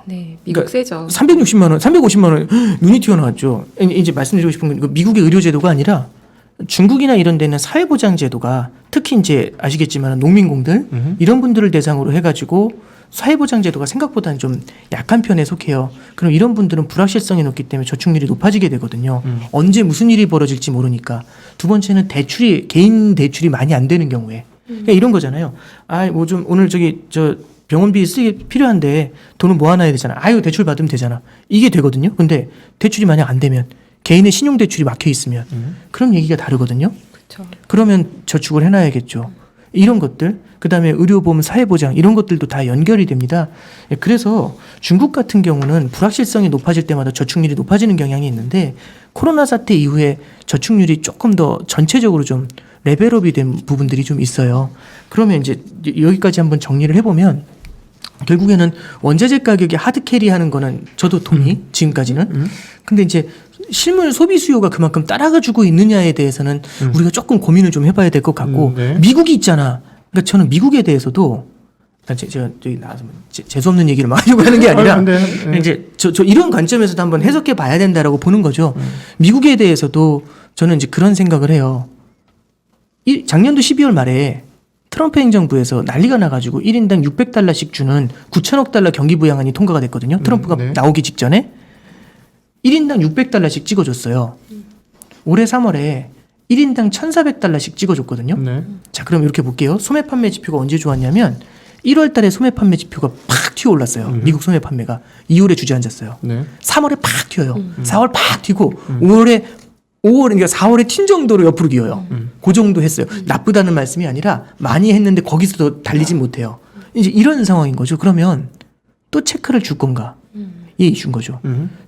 네, 미국 그러니까 세죠. 360만 원, 350만 원 눈이 튀어나왔죠. 이제 말씀드리고 싶은 건 이거 미국의 의료제도가 아니라 중국이나 이런 데는 사회보장제도가 특히 이제 아시겠지만 농민공들 이런 분들을 대상으로 해가지고 사회보장제도가 생각보다는 좀 약한 편에 속해요. 그럼 이런 분들은 불확실성이 높기 때문에 저축률이 높아지게 되거든요. 언제 무슨 일이 벌어질지 모르니까. 두 번째는 개인 대출이 많이 안 되는 경우에. 그러니까 이런 거잖아요. 뭐 좀 오늘 저 병원비 쓰기 필요한데 돈은 모아놔야 되잖아. 대출 받으면 되잖아. 이게 되거든요. 근데 대출이 만약 안 되면 개인의 신용대출이 막혀 있으면 그럼 얘기가 다르거든요. 그렇죠. 그러면 저축을 해놔야겠죠. 이런 것들, 그다음에 의료보험, 사회보장 이런 것들도 다 연결이 됩니다. 그래서 중국 같은 경우는 불확실성이 높아질 때마다 저축률이 높아지는 경향이 있는데 코로나 사태 이후에 저축률이 조금 더 전체적으로 좀 레벨업이 된 부분들이 좀 있어요. 그러면 이제 여기까지 한번 정리를 해보면 결국에는 원자재 가격이 하드캐리하는 거는 저도 동의, 지금까지는. 근데 이제 실물 소비 수요가 그만큼 따라가지고 있느냐에 대해서는 우리가 조금 고민을 좀 해봐야 될 것 같고 네. 미국이 있잖아. 그러니까 저는 미국에 대해서도 제가 저기 나와서 재수 없는 얘기를 막 하려고 하는 게 아니라 근데, 이제 저 이런 관점에서도 한번 해석해 봐야 된다라고 보는 거죠. 미국에 대해서도 저는 이제 그런 생각을 해요. 작년도 12월 말에 트럼프 행정부에서 난리가 나가지고 1인당 $600씩 주는 9천억 달러 경기 부양안이 통과가 됐거든요. 트럼프가 네. 나오기 직전에 1인당 $600씩 찍어줬어요. 올해 3월에 1인당 $1,400씩 찍어줬거든요. 네. 자, 그럼 이렇게 볼게요. 소매 판매 지표가 언제 좋았냐면 1월 달에 소매 판매 지표가 팍 튀어 올랐어요. 미국 소매 판매가 2월에 주저앉았어요. 네. 3월에 팍 튀어요. 4월 팍 튀고 5월 그러니까 4월에 튄 정도로 옆으로 기어요. 그 정도 했어요. 나쁘다는 말씀이 아니라 많이 했는데 거기서도 달리진 못해요. 이제 이런 상황인 거죠. 그러면 또 체크를 줄 건가? 이 이슈인 거죠.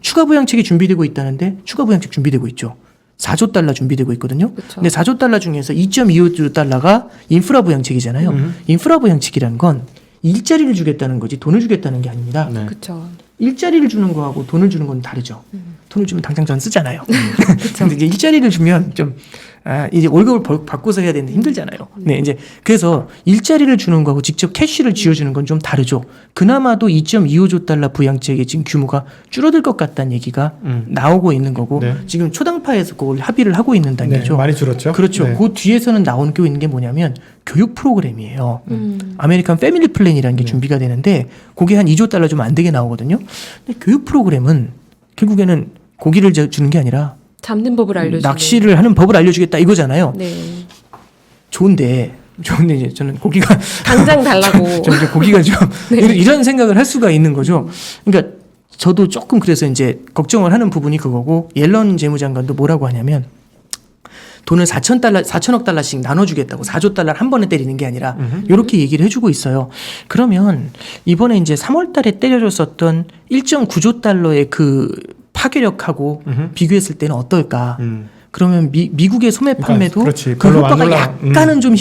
추가 부양책이 준비되고 있다는데 추가 부양책 준비되고 있죠. 4조 달러 준비되고 있거든요. 그쵸. 근데 4조 달러 중에서 2.25조 달러가 인프라 부양책이잖아요. 인프라 부양책이라는 건 일자리를 주겠다는 거지 돈을 주겠다는 게 아닙니다. 네. 그렇죠. 일자리를 주는 거하고 돈을 주는 건 다르죠. 돈을 주면 당장 전 쓰잖아요. 근데 이제 일자리를 주면 좀 이제 월급을 받고서 해야 되는데 힘들잖아요. 네, 이제 그래서 일자리를 주는 거하고 직접 캐시를 쥐어주는 건 좀 다르죠. 그나마도 2.25조 달러 부양책의 지금 규모가 줄어들 것 같다는 얘기가 나오고 있는 거고 네. 지금 초당파에서 그걸 합의를 하고 있는 단계죠. 네, 많이 줄었죠. 그렇죠. 네. 그 뒤에서는 나오고 있는 게 뭐냐면 교육 프로그램이에요. 아메리칸 패밀리 플랜이라는 게 준비가 되는데 그게 한 2조 달러 좀 안 되게 나오거든요. 근데 교육 프로그램은 결국에는 고기를 주는 게 아니라 잡는 법을 알려주는. 낚시를 하는 법을 알려주겠다 이거잖아요. 네. 좋은데 이제 저는 고기가 당장 달라고. 좀 이제 고기가 좀 네. 이런 생각을 할 수가 있는 거죠. 그러니까 저도 조금 그래서 이제 걱정을 하는 부분이 그거고 옐런 재무장관도 뭐라고 하냐면 돈을 4천억 달러씩 나눠주겠다고 4조 달러를 한 번에 때리는 게 아니라 이렇게 얘기를 해주고 있어요. 그러면 이번에 이제 3월달에 때려줬었던 1.9조 달러의 그 파괴력하고 비교했을 때는 어떨까? 그러면 미국의 소매 판매도 그렇지. 그 별로 안 효과가 올라- 약간은 좀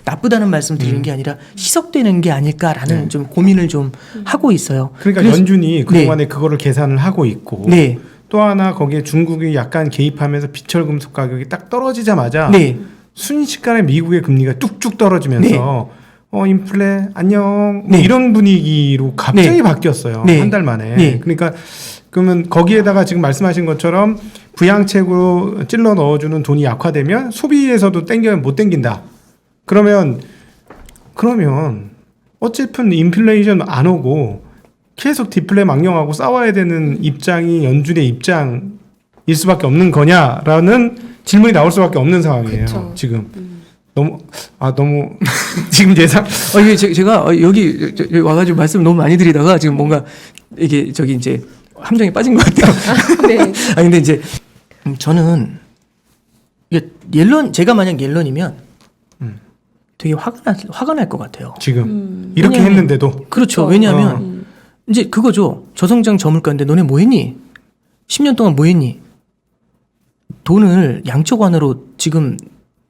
나쁘다는 말씀 드리는 게 아니라 희석되는 게 아닐까라는 좀 고민을 좀 하고 있어요. 그러니까 그래서- 연준이 그동안에 그거를 계산을 하고 있고 네. 또 하나 거기에 중국이 약간 개입하면서 비철 금속 가격이 딱 떨어지자마자 네. 순식간에 미국의 금리가 뚝뚝 떨어지면서 인플레 안녕 뭐 네. 이런 분위기로 갑자기 네. 바뀌었어요. 네. 한 달 만에. 네. 그러니까 그러면 거기에다가 지금 말씀하신 것처럼 부양책으로 찔러 넣어주는 돈이 약화되면 소비에서도 못 땡긴다. 그러면 어쨌든 인플레이션 안 오고 계속 디플레 망령하고 싸워야 되는 입장이 연준의 입장일 수밖에 없는 거냐라는 질문이 나올 수밖에 없는 상황이에요. 그쵸. 지금 너무 지금 예상 이게 제가 여기 와가지고 말씀 너무 많이 드리다가 지금 뭔가 이게 저기 이제 함정에 빠진 것 같아요. 네. 아 근데 이제 저는 이게 제가 만약 옐런이면 되게 화가 날 것 같아요. 지금 이렇게 왜냐면- 했는데도 그렇죠. 그렇죠. 왜냐하면 이제 그거죠. 저성장 저물가인데 너네 뭐 했니? 10년 동안 뭐 했니? 돈을 양쪽 안으로 지금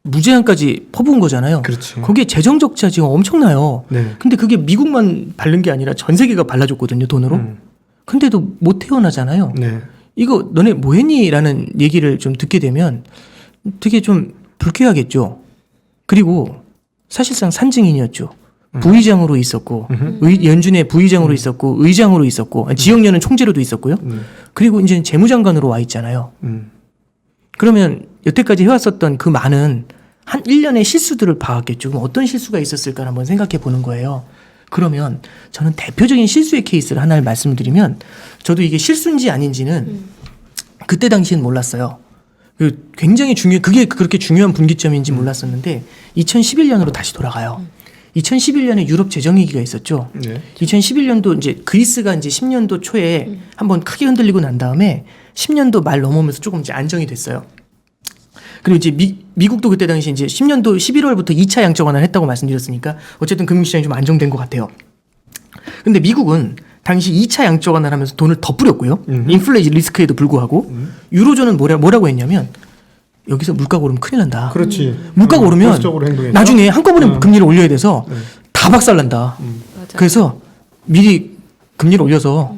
무제한까지 퍼부은 거잖아요. 그렇지. 거기에 재정 적자 지금 엄청나요. 네. 근데 그게 미국만 바른 게 아니라 전 세계가 발라줬거든요, 돈으로. 근데도 못 태어나잖아요. 네. 이거 너네 뭐 했니? 라는 얘기를 좀 듣게 되면 되게 좀 불쾌하겠죠. 그리고 사실상 산증인이었죠. 부의장으로 있었고 연준의 부의장으로 있었고 의장으로 있었고 지역연은 총재로도 있었고요. 그리고 이제 재무장관으로 와 있잖아요. 그러면 여태까지 해왔었던 그 많은 한 1년의 실수들을 봐왔겠죠. 그럼 어떤 실수가 있었을까 한번 생각해 보는 거예요. 그러면 저는 대표적인 실수의 케이스를 하나를 말씀드리면 저도 이게 실수인지 아닌지는 그때 당시엔 몰랐어요. 굉장히 그게 그렇게 중요한 분기점인지 몰랐었는데 2011년으로 다시 돌아가요. 2011년에 유럽 재정위기가 있었죠. 네. 2011년도 이제 그리스가 이제 10년도 초에 한번 크게 흔들리고 난 다음에 10년도 말 넘으면서 조금 이제 안정이 됐어요. 그리고 이제 미국도 그때 당시 이제 10년도 11월부터 2차 양적 완화를 했다고 말씀드렸으니까 어쨌든 금융시장이 좀 안정된 것 같아요. 근데 미국은 당시 2차 양적 완화를 하면서 돈을 더 뿌렸고요. 인플레이션 리스크에도 불구하고 유로존은 뭐라고 했냐면 여기서 물가가 오르면 큰일 난다. 그렇지. 물가가 오르면 보수적으로 행동했죠. 나중에 한꺼번에 금리를 올려야 돼서 다 박살난다. 맞아. 그래서 미리 금리를 올려서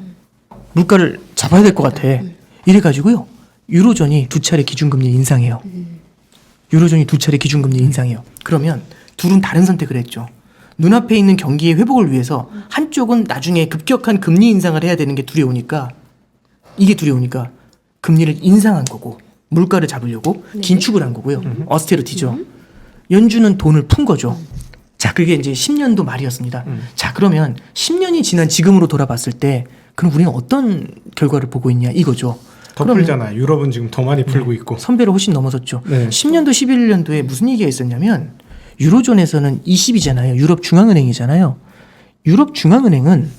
물가를 잡아야 될 것 같아. 이래가지고요. 유로존이 2차례 기준금리 인상해요. 유로존이 2차례 기준금리 인상해요. 그러면 둘은 다른 선택을 했죠. 눈앞에 있는 경기의 회복을 위해서 한쪽은 나중에 급격한 금리 인상을 해야 되는 게 두려우니까 금리를 인상한 거고 물가를 잡으려고 긴축을 한 거고요. 어스테리티죠. 연준은 돈을 푼 거죠. 자, 그게 이제 10년도 말이었습니다. 자, 그러면 10년이 지난 지금으로 돌아봤을 때 그럼 우리는 어떤 결과를 보고 있냐 이거죠. 더 그러면 풀잖아요. 유럽은 지금 더 많이 풀고 있고. 선배를 훨씬 넘어섰죠. 네. 10년도 11년도에 무슨 얘기가 있었냐면 유로존에서는 20이잖아요. 유럽 중앙은행이잖아요. 유럽 중앙은행은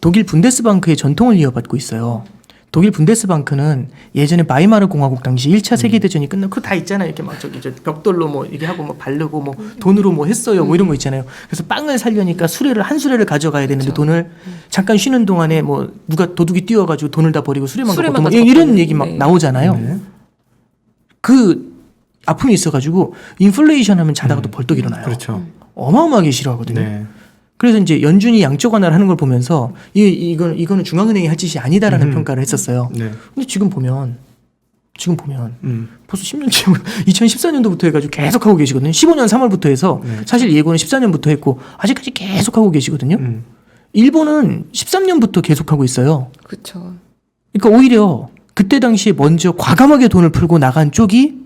독일 분데스방크의 전통을 이어받고 있어요. 독일 분데스방크는 예전에 바이마르 공화국 당시 1차 세계대전이 끝나고 그거 다 있잖아요. 이렇게 막 저기 벽돌로 뭐 이게 하고 뭐 바르고 뭐 돈으로 뭐 했어요. 뭐 이런 거 있잖아요. 그래서 빵을 살려니까 한 수레를 가져가야 되는데 그렇죠. 돈을 잠깐 쉬는 동안에 뭐 누가 도둑이 뛰어가지고 돈을 다 버리고 수레만 수레만 갖고 뭐 다 이런 덮어요. 얘기 막 네. 나오잖아요. 네. 그 아픔이 있어가지고 인플레이션 하면 자다가 또 벌떡 일어나요. 그렇죠. 어마어마하게 싫어하거든요. 네. 그래서 이제 연준이 양적 완화를 하는 걸 보면서 이거는 중앙은행이 할 짓이 아니다라는 평가를 했었어요. 네. 근데 지금 보면 벌써 10년째 2014년도부터 해가지고 계속 하고 계시거든요. 15년 3월부터 해서 사실 예고는 14년부터 했고 아직까지 계속 하고 계시거든요. 일본은 13년부터 계속 하고 있어요. 그렇죠. 그러니까 오히려 그때 당시에 먼저 과감하게 돈을 풀고 나간 쪽이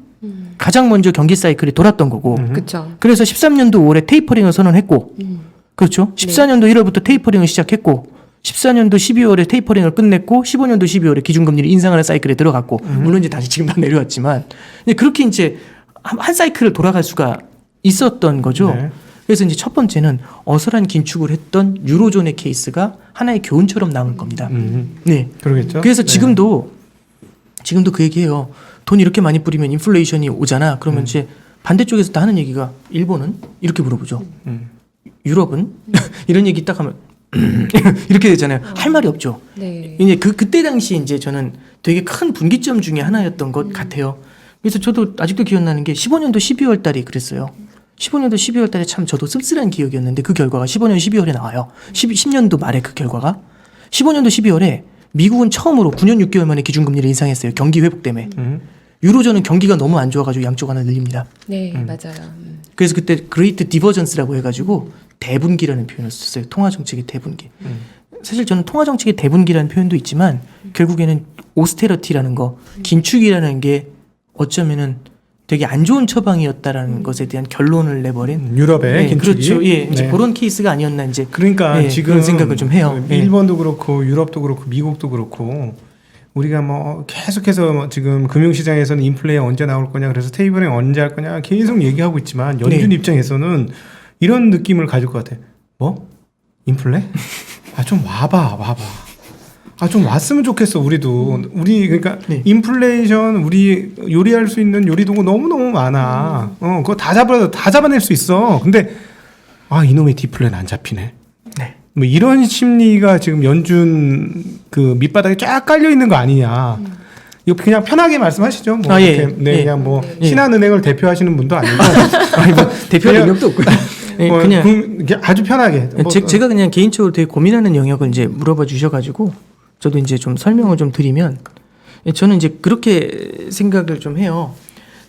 가장 먼저 경기 사이클이 돌았던 거고 그렇죠. 그래서 13년도 5월에 테이퍼링을 선언했고 그렇죠. 14년도 1월부터 테이퍼링을 시작했고 14년도 12월에 테이퍼링을 끝냈고 15년도 12월에 기준금리를 인상하는 사이클에 들어갔고 물론 이제 다시 지금 다 내려왔지만 근데 그렇게 이제 한 사이클을 돌아갈 수가 있었던 거죠. 네. 그래서 이제 첫 번째는 어설한 긴축을 했던 유로존의 케이스가 하나의 교훈처럼 남을 겁니다. 네. 그러겠죠. 그래서 네. 지금도 그 얘기해요. 돈 이렇게 많이 뿌리면 인플레이션이 오잖아. 그러면 이제 반대쪽에서 다 하는 얘기가 일본은 이렇게 물어보죠. 유럽은 이런 얘기 딱 하면 이렇게 되잖아요. 할 말이 없죠. 네. 이제 그때 당시 이제 저는 되게 큰 분기점 중에 하나였던 것 같아요. 그래서 저도 아직도 기억나는 게 15년도 12월 달이 그랬어요. 15년도 12월 달에 참 저도 씁쓸한 기억이었는데 그 결과가 15년 12월에 나와요. 10년도 말에 그 결과가 15년도 12월에 미국은 처음으로 9년 6개월 만에 기준금리를 인상했어요. 경기 회복 때문에. 유로존은 경기가 너무 안 좋아가지고 양쪽 하나 늘립니다. 네, 맞아요. 그래서 그때 그레이트 디버전스라고 해가지고 대분기라는 표현을 썼어요. 통화정책의 대분기. 사실 저는 통화정책의 대분기라는 표현도 있지만 결국에는 오스테러티라는 거, 긴축이라는 게 어쩌면은 되게 안 좋은 처방이었다라는 것에 대한 결론을 내버린 유럽의 네, 긴축이. 그렇죠. 예, 이제 네. 그런 케이스가 아니었나 이제 그러니까 예, 지금 그런 생각을 좀 해요. 예. 일본도 그렇고 유럽도 그렇고 미국도 그렇고 우리가 뭐 계속해서 뭐 지금 금융시장에서는 인플레이 언제 나올 거냐 그래서 테이블링 언제 할 거냐 계속 얘기하고 있지만 연준 네. 입장에서는 이런 느낌을 가질 것 같아. 뭐? 인플레? 아 좀 와봐. 아 좀 왔으면 좋겠어 우리도. 우리 그러니까 네. 인플레이션 우리 요리할 수 있는 요리도구 너무 많아. 그거 다 잡아낼 수 있어. 근데 아 이놈의 디플레는 안 잡히네. 네. 뭐 이런 심리가 지금 연준 그 밑바닥에 쫙 깔려 있는 거 아니냐. 이거 그냥 편하게 말씀하시죠. 뭐 아, 예. 이렇게 네, 예. 그냥 뭐 예. 신한은행을 대표하시는 분도 아니고 아니 뭐 대표 그냥- 능력도 없고요. 예, 뭐 그냥 이렇게 아주 편하게. 뭐, 제가 그냥 개인적으로 되게 고민하는 영역을 이제 물어봐 주셔가지고 저도 이제 좀 설명을 좀 드리면 저는 이제 그렇게 생각을 좀 해요.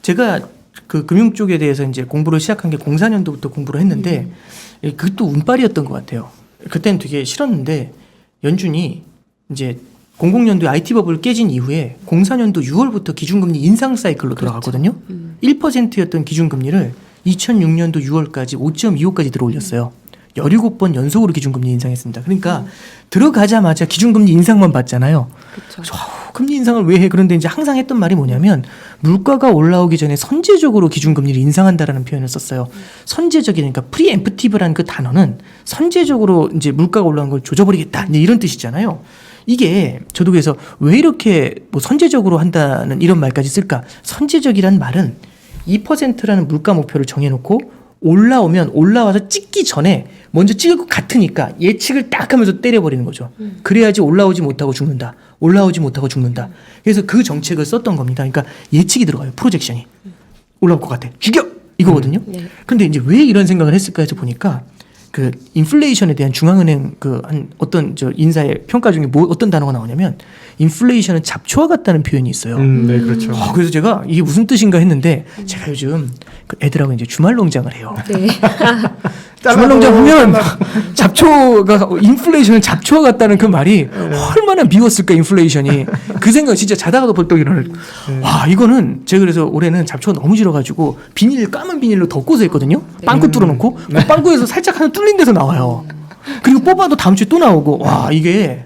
제가 그 금융 쪽에 대해서 이제 공부를 시작한 게 04년도부터 공부를 했는데 그것도 운빨이었던 것 같아요. 그때는 되게 싫었는데 연준이 이제 00년도에 IT 버블 깨진 이후에 04년도 6월부터 기준금리 인상 사이클로 돌아갔거든요. 1%였던 기준금리를 2006년도 6월까지 5.25까지 들어올렸어요. 17번 연속으로 기준금리 인상했습니다. 그러니까 들어가자마자 기준금리 인상만 받잖아요. 그렇죠. 금리 인상을 왜 해? 그런데 이제 항상 했던 말이 뭐냐면 물가가 올라오기 전에 선제적으로 기준금리를 인상한다라는 표현을 썼어요. 선제적이니까 프리엠프티브라는 그 단어는 선제적으로 이제 물가가 올라오는 걸 조져버리겠다. 이제 이런 뜻이잖아요. 이게 저도 그래서 왜 이렇게 뭐 선제적으로 한다는 이런 말까지 쓸까? 선제적이란 말은 2%라는 물가 목표를 정해놓고 올라오면 올라와서 찍기 전에 먼저 찍을 것 같으니까 예측을 딱 하면서 때려버리는 거죠. 그래야지 올라오지 못하고 죽는다. 올라오지 못하고 죽는다. 그래서 그 정책을 썼던 겁니다. 그러니까 예측이 들어가요. 프로젝션이. 올라올 것 같아. 죽여! 이거거든요. 네. 근데 이제 왜 이런 생각을 했을까 해서 보니까 그 인플레이션에 대한 중앙은행 그 한 어떤 저 인사의 평가 중에 뭐 어떤 단어가 나오냐면 인플레이션은 잡초와 같다는 표현이 있어요. 네 그렇죠. 그래서 제가 이게 무슨 뜻인가 했는데 제가 요즘 그 애들하고 이제 주말 농장을 해요. 네. 주말 농장 보면 잡초가 인플레이션은 잡초와 같다는 그 말이 얼마나 미웠을까 인플레이션이 그 생각 진짜 자다가도 벌떡 일어날. 와 이거는 제가 그래서 올해는 잡초가 너무 싫어가지고 비닐 까만 비닐로 덮고서 했거든요. 빵꾸 뚫어놓고 그 빵꾸에서 살짝 하나 뚫린 데서 나와요. 그리고 뽑아도 다음 주에 또 나오고 와 이게.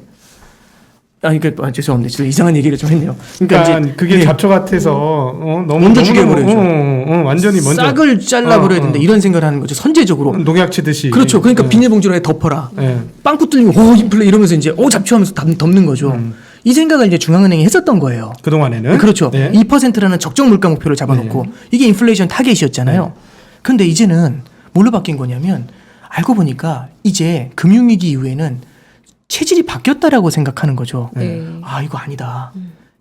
죄송합니다. 진짜 이상한 얘기를 좀 했네요. 그러니까 이제 그게 네. 잡초 같아서 너무 먼저 죽여버려야죠. 완전히 먼저 싹을 잘라버려야 된다 이런 생각을 하는 거죠. 선제적으로. 농약 치듯이. 그렇죠. 그러니까 네. 비닐봉지로 덮어라. 네. 빵꾸 뚫리면 오 인플레 이러면서 이제 잡초하면서 덮는 거죠. 이 생각을 이제 중앙은행이 했었던 거예요. 그 동안에는 그렇죠. 네. 2%라는 적정 물가 목표를 잡아놓고 이게 인플레이션 타겟이었잖아요. 근데 이제는 뭘로 바뀐 거냐면 알고 보니까 이제 금융위기 이후에는 체질이 바뀌었다라고 생각하는 거죠. 네. 아 이거 아니다.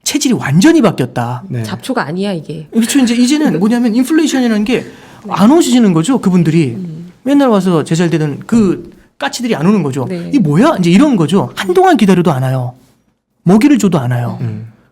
체질이 완전히 바뀌었다. 네. 잡초가 아니야 이게. 그렇죠. 이제는 뭐냐면 인플레이션이라는 게 안 오시는 거죠. 그분들이 맨날 와서 제잘되던 그 까치들이 안 오는 거죠. 네. 이 뭐야? 이제 이런 거죠. 한동안 기다려도 안 와요. 먹이를 줘도 안 와요.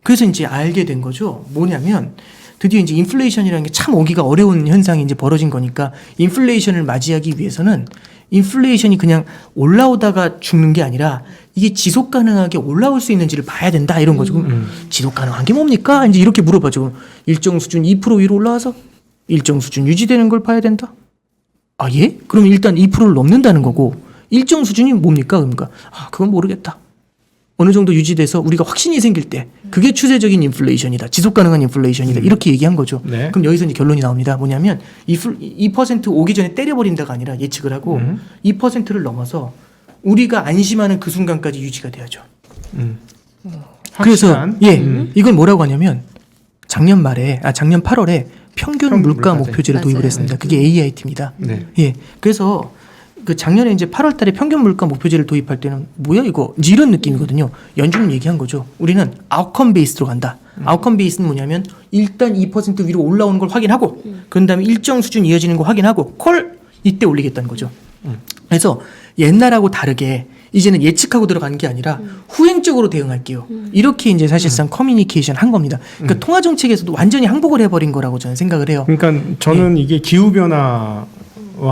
그래서 이제 알게 된 거죠. 뭐냐면 드디어 이제 인플레이션이라는 게 참 오기가 어려운 현상이 이제 벌어진 거니까 인플레이션을 맞이하기 위해서는 인플레이션이 그냥 올라오다가 죽는 게 아니라 이게 지속 가능하게 올라올 수 있는지를 봐야 된다 이런 거죠. 그럼 지속 가능한 게 뭡니까? 이제 이렇게 물어봐죠. 그럼 일정 수준 2% 위로 올라와서 일정 수준 유지되는 걸 봐야 된다. 아 예? 그럼 일단 2%를 넘는다는 거고 일정 수준이 뭡니까? 그러니까 그건 모르겠다. 어느 정도 유지돼서 우리가 확신이 생길 때 그게 추세적인 인플레이션이다. 지속 가능한 인플레이션이다. 이렇게 얘기한 거죠. 네. 그럼 여기서 이제 결론이 나옵니다. 뭐냐면 2% 오기 전에 때려버린다가 아니라 예측을 하고 2%를 넘어서 우리가 안심하는 그 순간까지 유지가 돼야죠. 그래서 확실한? 이걸 뭐라고 하냐면 작년 8월에 평균 물가 물가제. 목표제를 도입을 맞아요. 했습니다. 그게 AIT입니다. 네. 예. 그래서 그 작년에 이제 8월 달에 평균 물가 목표제를 도입할 때는 뭐야 이거 이제 이런 느낌이거든요. 연준은 얘기한 거죠. 우리는 아웃컴 베이스로 간다. 아웃컴 베이스는 뭐냐면 일단 2% 위로 올라오는 걸 확인하고 그런 다음에 일정 수준 이어지는 거 확인하고 콜 이때 올리겠다는 거죠. 그래서 옛날하고 다르게 이제는 예측하고 들어가는 게 아니라 후행적으로 대응할게요. 이렇게 이제 사실상 커뮤니케이션 한 겁니다. 그러니까 통화 정책에서도 완전히 항복을 해버린 거라고 저는 생각을 해요. 그러니까 저는 이게 기후 변화와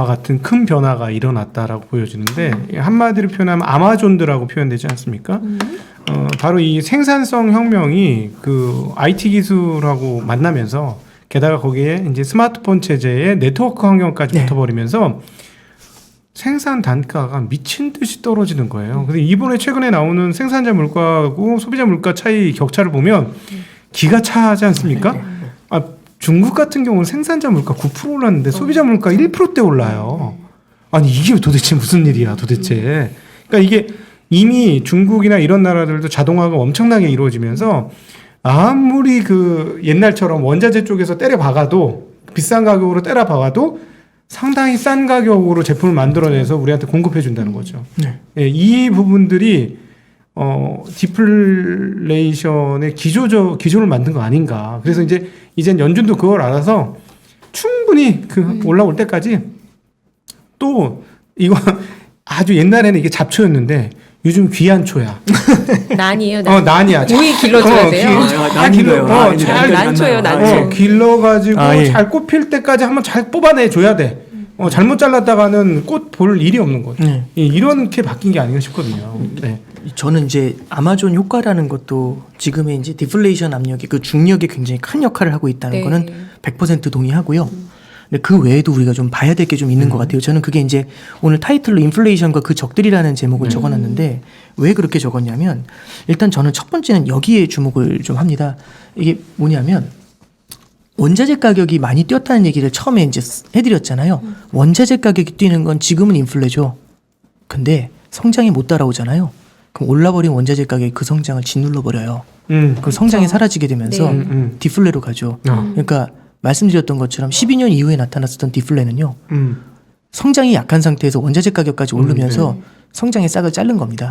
같은 큰 변화가 일어났다라고 보여지는데 한마디로 표현하면 아마존드라고 표현되지 않습니까? 바로 이 생산성 혁명이 그 IT 기술하고 만나면서 게다가 거기에 이제 스마트폰 체제에 네트워크 환경까지 네. 붙어버리면서 생산 단가가 미친 듯이 떨어지는 거예요. 근데 이번에 최근에 나오는 생산자 물가하고 소비자 물가 차이 격차를 보면 기가 차지 않습니까? 중국 같은 경우는 생산자 물가 9% 올랐는데 소비자 물가 1%대 올라요. 아니 이게 도대체 무슨 일이야 도대체. 그러니까 이게 이미 중국이나 이런 나라들도 자동화가 엄청나게 이루어지면서 아무리 그 옛날처럼 원자재 쪽에서 때려 박아도 비싼 가격으로 때려 박아도 상당히 싼 가격으로 제품을 만들어내서 우리한테 공급해 준다는 거죠. 네. 예, 이 부분들이 디플레이션의 기조를 만든 거 아닌가. 그래서 이젠 연준도 그걸 알아서 충분히 그 올라올 때까지 또 이거 아주 옛날에는 이게 잡초였는데 요즘 귀한초야. 난이에요. 난. 난이야. 오이 길러줘야 돼요. 난이에요. 잘 난초예요, 난초. 길러가지고 예. 잘 꼽힐 때까지 한번 잘 뽑아내줘야 돼. 잘못 잘랐다가는 꽃 볼 일이 없는 거죠. 네. 이렇게 바뀐 게 아닌가 싶거든요. 네. 저는 이제 아마존 효과라는 것도 지금의 이제 디플레이션 압력이 그 중력에 굉장히 큰 역할을 하고 있다는 네. 거는 100% 동의하고요. 근데 그 외에도 우리가 좀 봐야 될 게 좀 있는 것 같아요. 저는 그게 이제 오늘 타이틀로 인플레이션과 그 적들이라는 제목을 적어놨는데 왜 그렇게 적었냐면 일단 저는 첫 번째는 여기에 주목을 좀 합니다. 이게 뭐냐면 원자재 가격이 많이 뛰었다는 얘기를 처음에 이제 해드렸잖아요. 원자재 가격이 뛰는 건 지금은 인플레죠. 근데 성장이 못 따라오잖아요. 그럼 올라버린 원자재 가격이 그 성장을 짓눌러 버려요. 그럼 성장이 사라지게 되면서 네. 디플레로 가죠. 그러니까 말씀드렸던 것처럼 12년 이후에 나타났었던 디플레는요. 성장이 약한 상태에서 원자재 가격까지 오르면서 성장의 싹을 자른 겁니다.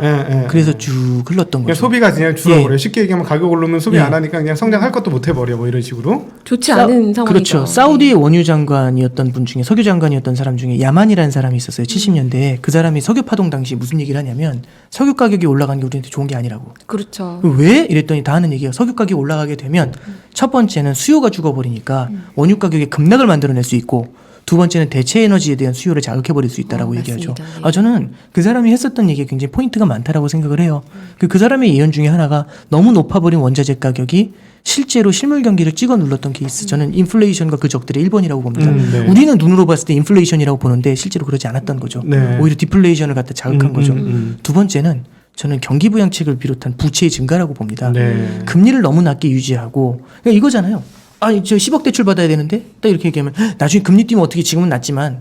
그래서 쭉 흘렀던 그냥 거죠. 소비가 그냥 줄어버려요. 쉽게 얘기하면 가격 오르면 소비 안 하니까 그냥 성장할 것도 못 해버려 뭐 이런 식으로. 좋지 않은 상황이죠. 그렇죠. 사우디의 원유 장관이었던 분 중에 석유 장관이었던 사람 중에 야만이라는 사람이 있었어요. 70년대에 그 사람이 석유 파동 당시 무슨 얘기를 하냐면 석유 가격이 올라가는 게 우리한테 좋은 게 아니라고. 그렇죠. 왜? 이랬더니 다 하는 얘기가 석유 가격이 올라가게 되면 첫 번째는 수요가 죽어버리니까 원유 가격에 급락을 만들어낼 수 있고 두 번째는 대체 에너지에 대한 수요를 자극해버릴 수 있다라고 얘기하죠. 맞습니다. 네. 저는 그 사람이 했었던 얘기에 굉장히 포인트가 많다라고 생각을 해요. 그 사람의 예언 중에 하나가 너무 높아버린 원자재 가격이 실제로 실물 경기를 찍어 눌렀던 케이스. 저는 인플레이션과 그 적들의 1번이라고 봅니다. 네. 우리는 눈으로 봤을 때 인플레이션이라고 보는데 실제로 그러지 않았던 거죠. 네. 오히려 디플레이션을 갖다 자극한 거죠. 두 번째는 저는 경기 부양책을 비롯한 부채의 증가라고 봅니다. 네. 금리를 너무 낮게 유지하고 그러니까 이거잖아요. 아니 저 10억 대출 받아야 되는데 딱 이렇게 얘기하면 나중에 금리 뛰면 어떻게 지금은 낮지만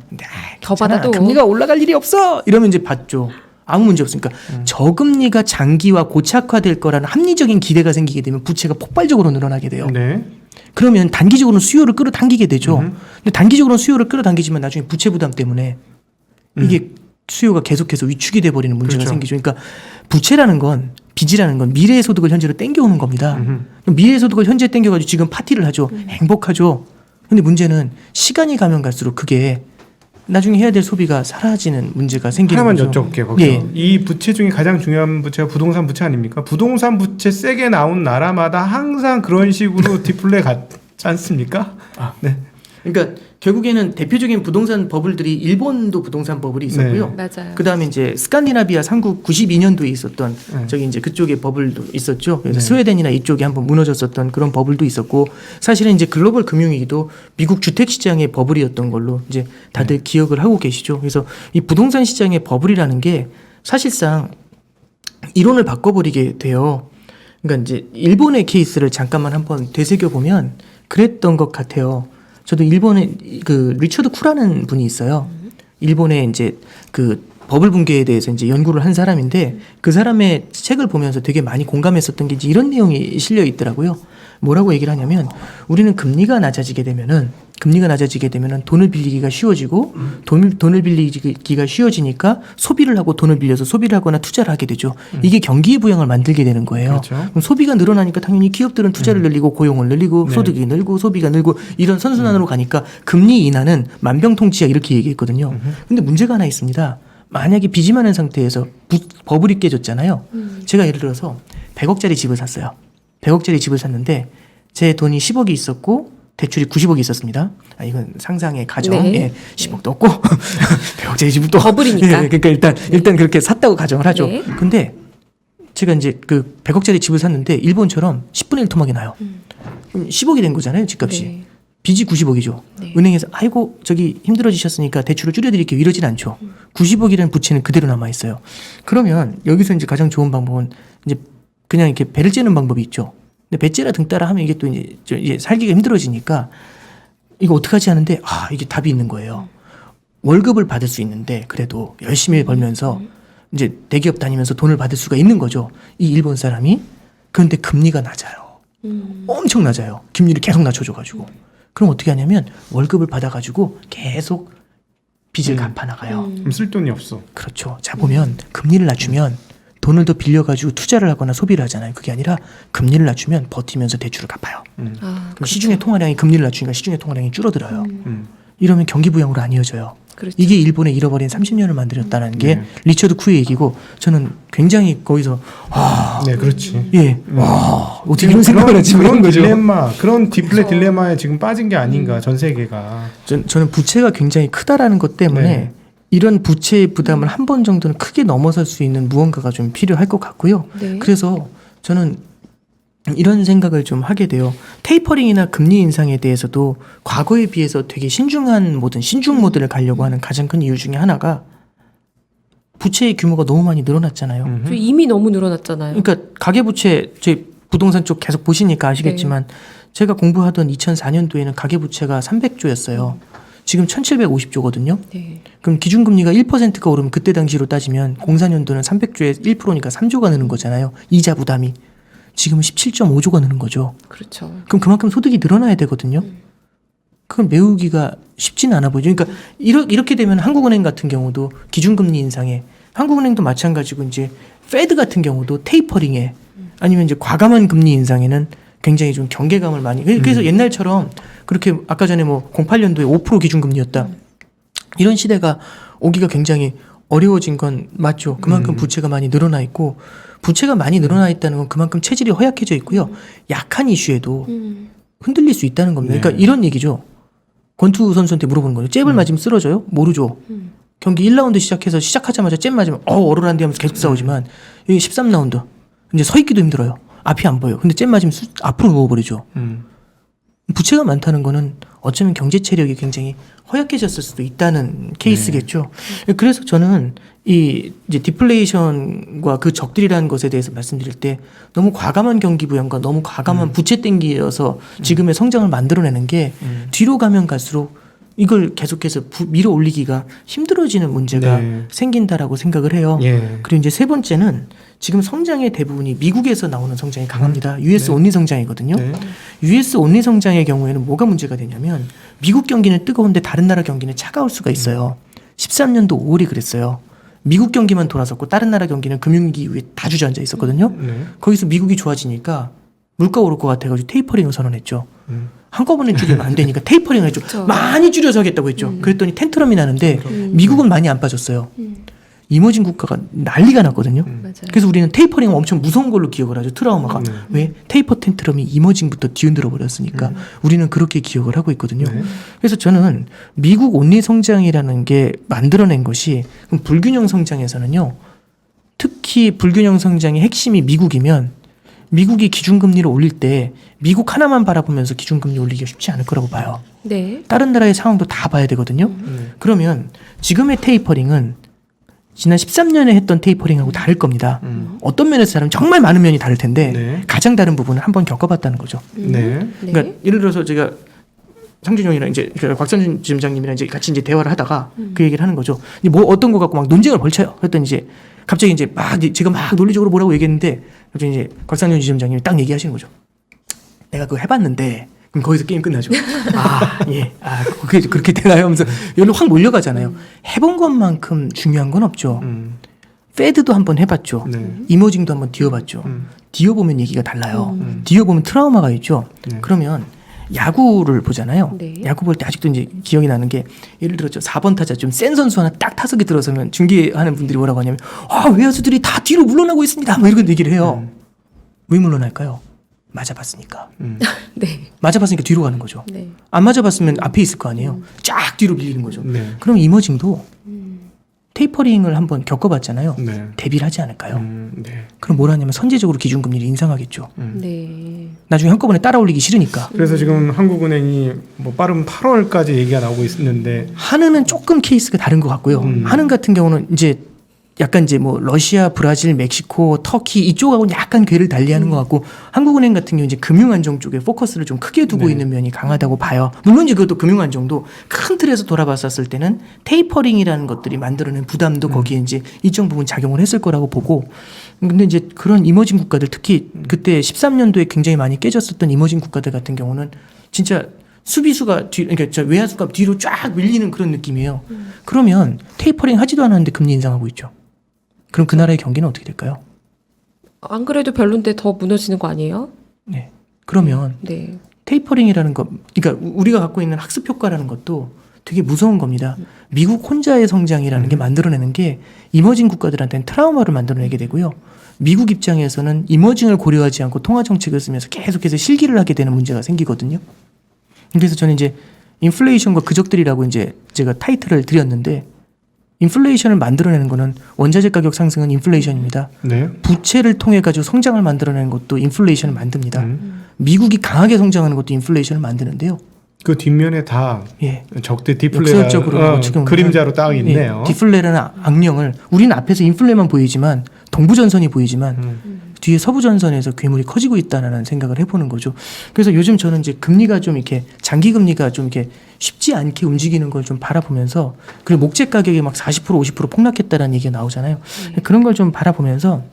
더 괜찮아. 받아도 금리가 올라갈 일이 없어 이러면 이제 받죠. 아무 문제 없으니까 저금리가 장기화 고착화될 거라는 합리적인 기대가 생기게 되면 부채가 폭발적으로 늘어나게 돼요. 네. 그러면 단기적으로는 수요를 끌어당기게 되죠. 근데 단기적으로는 수요를 끌어당기지만 나중에 부채 부담 때문에 이게 수요가 계속해서 위축이 돼 버리는 문제가 그렇죠. 생기죠. 그러니까 부채라는 건 빚이라는 건 미래의 소득을 현재로 땡겨오는 겁니다. 그럼 미래의 소득을 현재 땡겨가지고 지금 파티를 하죠. 행복하죠. 근데 문제는 시간이 가면 갈수록 그게 나중에 해야 될 소비가 사라지는 문제가 생기는 하나만 거죠. 여쭤볼게요. 거기서. 예. 이 부채 중에 가장 중요한 부채가 부동산 부채 아닙니까? 부동산 부채 세게 나온 나라마다 항상 그런 식으로 디플레 갔지 않습니까? 네. 그러니까 결국에는 대표적인 부동산 버블들이 일본도 부동산 버블이 있었고요. 맞아요. 그 다음에 이제 스칸디나비아 삼국 92년도에 있었던 네. 저기 이제 그쪽에 버블도 있었죠. 그래서 네. 스웨덴이나 이쪽에 한번 무너졌었던 그런 버블도 있었고 사실은 이제 글로벌 금융위기도 미국 주택 시장의 버블이었던 걸로 이제 다들 기억을 하고 계시죠. 그래서 이 부동산 시장의 버블이라는 게 사실상 이론을 바꿔버리게 돼요. 그러니까 이제 일본의 케이스를 잠깐만 한번 되새겨 보면 그랬던 것 같아요. 저도 일본에 그 리처드 쿠라는 분이 있어요. 일본의 이제 그 버블 붕괴에 대해서 이제 연구를 한 사람인데 그 사람의 책을 보면서 되게 많이 공감했었던 게 이제 이런 내용이 실려 있더라고요. 뭐라고 얘기를 하냐면 우리는 금리가 낮아지게 되면은 돈을 빌리기가 쉬워지고 돈을 빌리기가 쉬워지니까 소비를 하고 돈을 빌려서 소비를 하거나 투자를 하게 되죠. 이게 경기 부양을 만들게 되는 거예요. 그렇죠. 그럼 소비가 늘어나니까 당연히 기업들은 투자를 늘리고 고용을 늘리고 네. 소득이 늘고 소비가 늘고 이런 선순환으로 가니까 금리 인하는 만병통치약 이렇게 얘기했거든요. 근데 문제가 하나 있습니다. 만약에 빚이 많은 상태에서 버블이 깨졌잖아요. 제가 예를 들어서 100억짜리 집을 샀어요. 100억짜리 집을 샀는데 제 돈이 10억이 있었고 대출이 90억이 있었습니다. 아, 이건 상상의 가정. 네. 예, 10억도 없고 100억짜리 집을 또 버블이니까. 예, 그러니까 일단 그렇게 샀다고 가정을 하죠. 네. 근데 제가 이제 그 100억짜리 집을 샀는데 일본처럼 10분의 1 토막이 나요. 그럼 10억이 된 거잖아요, 집값이. 네. 빚이 90억이죠. 네. 은행에서 아이고 저기 힘들어지셨으니까 대출을 줄여드릴게요 이러진 않죠. 90억이라는 부채는 그대로 남아 있어요. 그러면 여기서 이제 가장 좋은 방법은 이제 그냥 이렇게 배를 째는 방법이 있죠. 근데 배째라 등 따라 하면 이게 또 이제 살기가 힘들어지니까 이거 어떡하지 하는데 이게 답이 있는 거예요. 월급을 받을 수 있는데 그래도 열심히 벌면서 이제 대기업 다니면서 돈을 받을 수가 있는 거죠. 이 일본 사람이. 그런데 금리가 낮아요. 엄청 낮아요. 금리를 계속 낮춰줘가지고. 그럼 어떻게 하냐면 월급을 받아가지고 계속 빚을 갚아나가요. 그럼 쓸 돈이 없어. 그렇죠. 자 보면 금리를 낮추면 돈을 더 빌려가지고 투자를 하거나 소비를 하잖아요. 그게 아니라 금리를 낮추면 버티면서 대출을 갚아요. 아, 그럼 시중의 통화량이 금리를 낮추니까 시중의 통화량이 줄어들어요. 음. 이러면 경기 부양으로 안 이어져요. 그렇죠. 이게 일본의 잃어버린 30년을 만들었다는 게 네. 리처드 쿠의 얘기고 저는 굉장히 거기서 네, 그렇지. 예, 어떻게 이런 생각을 하지 그런 이런 거죠. 딜레마, 그런 딜레마에 지금 빠진 게 아닌가 전 세계가. 저는 부채가 굉장히 크다라는 것 때문에 네. 이런 부채의 부담을 한 번 정도는 크게 넘어설 수 있는 무언가가 좀 필요할 것 같고요. 네. 그래서 저는 이런 생각을 좀 하게 돼요. 테이퍼링이나 금리 인상에 대해서도 과거에 비해서 되게 신중 모드를 가려고 하는 가장 큰 이유 중에 하나가 부채의 규모가 너무 많이 늘어났잖아요. 저 이미 너무 늘어났잖아요. 그러니까 가계부채, 제 부동산 쪽 계속 보시니까 아시겠지만 제가 공부하던 2004년도에는 가계부채가 300조였어요. 지금 1750조거든요. 네. 그럼 기준금리가 1%가 오르면 그때 당시로 따지면 04년도는 300조에 1%니까 3조가 느는 거잖아요. 이자 부담이. 지금은 17.5조가 느는 거죠. 그렇죠. 그럼 그만큼 소득이 늘어나야 되거든요. 그건 메우기가 쉽지는 않아 보이죠. 그러니까 이렇게 되면 한국은행 같은 경우도 기준금리 인상에 한국은행도 마찬가지고 이제 페드 같은 경우도 테이퍼링에 아니면 이제 과감한 금리 인상에는 굉장히 좀 경계감을 많이. 그래서 옛날처럼 그렇게 아까 전에 뭐 08년도에 5% 기준금리였다. 이런 시대가 오기가 굉장히 어려워진 건 맞죠. 그만큼 부채가 많이 늘어나 있고 부채가 많이 늘어나 있다는 건 그만큼 체질이 허약해져 있고요. 약한 이슈에도 흔들릴 수 있다는 겁니다. 네. 그러니까 이런 얘기죠. 권투 선수한테 물어보는 거죠. 잽을 맞으면 쓰러져요? 모르죠. 경기 1라운드 시작하자마자 잽 맞으면 어로란디 하면서 계속 싸우지만 여기 13라운드 이제 서 있기도 힘들어요. 앞이 안 보여요. 근데 잽 맞으면 앞으로 누워버리죠. 부채가 많다는 거는 어쩌면 경제 체력이 굉장히 허약해졌을 수도 있다는 케이스겠죠. 그래서 저는 이 이제 디플레이션과 그 적들이라는 것에 대해서 말씀드릴 때 너무 과감한 경기 부양과 너무 과감한 부채 땡기여서 지금의 성장을 만들어내는 게 뒤로 가면 갈수록 이걸 계속해서 밀어 올리기가 힘들어지는 문제가 네. 생긴다라고 생각을 해요. 예. 그리고 이제 세 번째는 지금 성장의 대부분이 미국에서 나오는 성장이 강합니다. US 온리 성장이거든요. 네. US 온리 성장의 경우에는 뭐가 문제가 되냐면 미국 경기는 뜨거운데 다른 나라 경기는 차가울 수가 있어요. 13년도 5월이 그랬어요. 미국 경기만 돌아섰고 다른 나라 경기는 금융위기 이후에 다 주저앉아 있었거든요. 네. 거기서 미국이 좋아지니까 물가 오를 것 같아가지고 테이퍼링을 선언했죠. 한꺼번에 줄이면 안 되니까 테이퍼링을 했죠. 그쵸. 많이 줄여서 하겠다고 했죠. 그랬더니 텐트럼이 나는데 미국은 많이 안 빠졌어요. 이머징 국가가 난리가 났거든요. 맞아요. 그래서 우리는 테이퍼링은 엄청 무서운 걸로 기억을 하죠. 트라우마가. 왜? 테이퍼 텐트럼이 이머징부터 뒤흔들어 버렸으니까 우리는 그렇게 기억을 하고 있거든요. 네. 그래서 저는 미국 온리 성장이라는 게 만들어낸 것이 그럼 불균형 성장에서는요. 특히 불균형 성장의 핵심이 미국이면 미국이 기준금리를 올릴 때 미국 하나만 바라보면서 기준금리 올리기가 쉽지 않을 거라고 봐요. 네. 다른 나라의 상황도 다 봐야 되거든요. 그러면 지금의 테이퍼링은 지난 13년에 했던 테이퍼링하고 다를 겁니다. 어떤 면에서 다르면 정말 많은 면이 다를 텐데 네. 가장 다른 부분을 한번 겪어봤다는 거죠. 네. 그러니까 예를 들어서 제가 상준이 형이랑 이제 곽상준 지점장님이랑 이제 같이 이제 대화를 하다가 그 얘기를 하는 거죠. 이제 뭐 어떤 거 갖고 막 논쟁을 벌쳐요. 그랬더니 이제 갑자기 이제 막 제가 막 논리적으로 뭐라고 얘기했는데 갑자기 이제 곽상준 지점장님이 딱 얘기하시는 거죠. 내가 그거 해봤는데 그럼 거기서 게임 끝나죠. 아, 예. 아, 그렇게 되나요? 하면서 여기로 확 몰려가잖아요. 해본 것만큼 중요한 건 없죠. 패드도 한번 해봤죠. 네. 이머징도 한번 뒤어봤죠. 뒤어보면 얘기가 달라요. 뒤어보면 트라우마가 있죠. 네. 그러면 야구를 보잖아요. 네. 야구 볼 때 아직도 이제 기억이 나는 게 예를 들어 저 4번 타자 좀 센 선수 하나 딱 타석에 들어서면 중계하는 분들이 뭐라고 하냐면 아, 외야수들이 다 뒤로 물러나고 있습니다. 뭐 이런 얘기를 해요. 왜 물러날까요? 맞아봤으니까. 네. 맞아봤으니까 뒤로 가는 거죠. 네. 안 맞아봤으면 앞에 있을 거 아니에요. 쫙 뒤로 밀리는 거죠. 네. 그럼 이머징도 테이퍼링을 한번 겪어봤잖아요. 네. 대비를 하지 않을까요? 네. 그럼 뭘 하냐면 선제적으로 기준금리를 인상하겠죠. 네. 나중에 한꺼번에 따라 올리기 싫으니까. 그래서 지금 한국은행이 뭐 빠른 8월까지 얘기가 나오고 있는데 한은은 조금 케이스가 다른 것 같고요. 한은 같은 경우는 이제 약간 이제 뭐 러시아, 브라질, 멕시코, 터키 이쪽하고는 약간 궤를 달리하는 것 같고 한국은행 같은 경우 이제 금융안정 쪽에 포커스를 좀 크게 두고 네. 있는 면이 강하다고 봐요. 물론 이제 그것도 금융안정도 큰 틀에서 돌아봤었을 때는 테이퍼링이라는 것들이 만들어낸 부담도 거기에 이제 일정 부분 작용을 했을 거라고 보고 근데 이제 그런 이머징 국가들 특히 그때 13년도에 굉장히 많이 깨졌었던 이머징 국가들 같은 경우는 진짜 수비수가 그러니까 저 외야수가 뒤로 쫙 밀리는 그런 느낌이에요. 그러면 테이퍼링 하지도 않았는데 금리 인상하고 있죠. 그럼 그 나라의 경기는 어떻게 될까요? 안 그래도 별론데 더 무너지는 거 아니에요? 네. 그러면 네. 테이퍼링이라는 것, 그러니까 우리가 갖고 있는 학습 효과라는 것도 되게 무서운 겁니다. 미국 혼자의 성장이라는 게 만들어내는 게 이머징 국가들한테는 트라우마를 만들어내게 되고요. 미국 입장에서는 이머징을 고려하지 않고 통화 정책을 쓰면서 계속해서 실기를 하게 되는 문제가 생기거든요. 그래서 저는 이제 인플레이션과 그적들이라고 이제 제가 타이틀을 드렸는데 인플레이션을 만들어내는 거는 원자재 가격 상승은 인플레이션입니다. 네. 부채를 통해 가지고 성장을 만들어내는 것도 인플레이션을 만듭니다. 미국이 강하게 성장하는 것도 인플레이션을 만드는데요. 그 뒷면에 다 예. 적대 디플레가 역설적으로 어떻게 보면 그림자로 딱 있네요. 예, 디플레라는 악령을 우리는 앞에서 인플레만 보이지만 동부전선이 보이지만 뒤에 서부전선에서 괴물이 커지고 있다는 생각을 해보는 거죠. 그래서 요즘 저는 이제 금리가 좀 이렇게 장기 금리가 좀 이렇게 쉽지 않게 움직이는 걸 좀 바라보면서 그리고 목재 가격이 막 40% 50% 폭락했다라는 얘기가 나오잖아요. 그런 걸 좀 바라보면서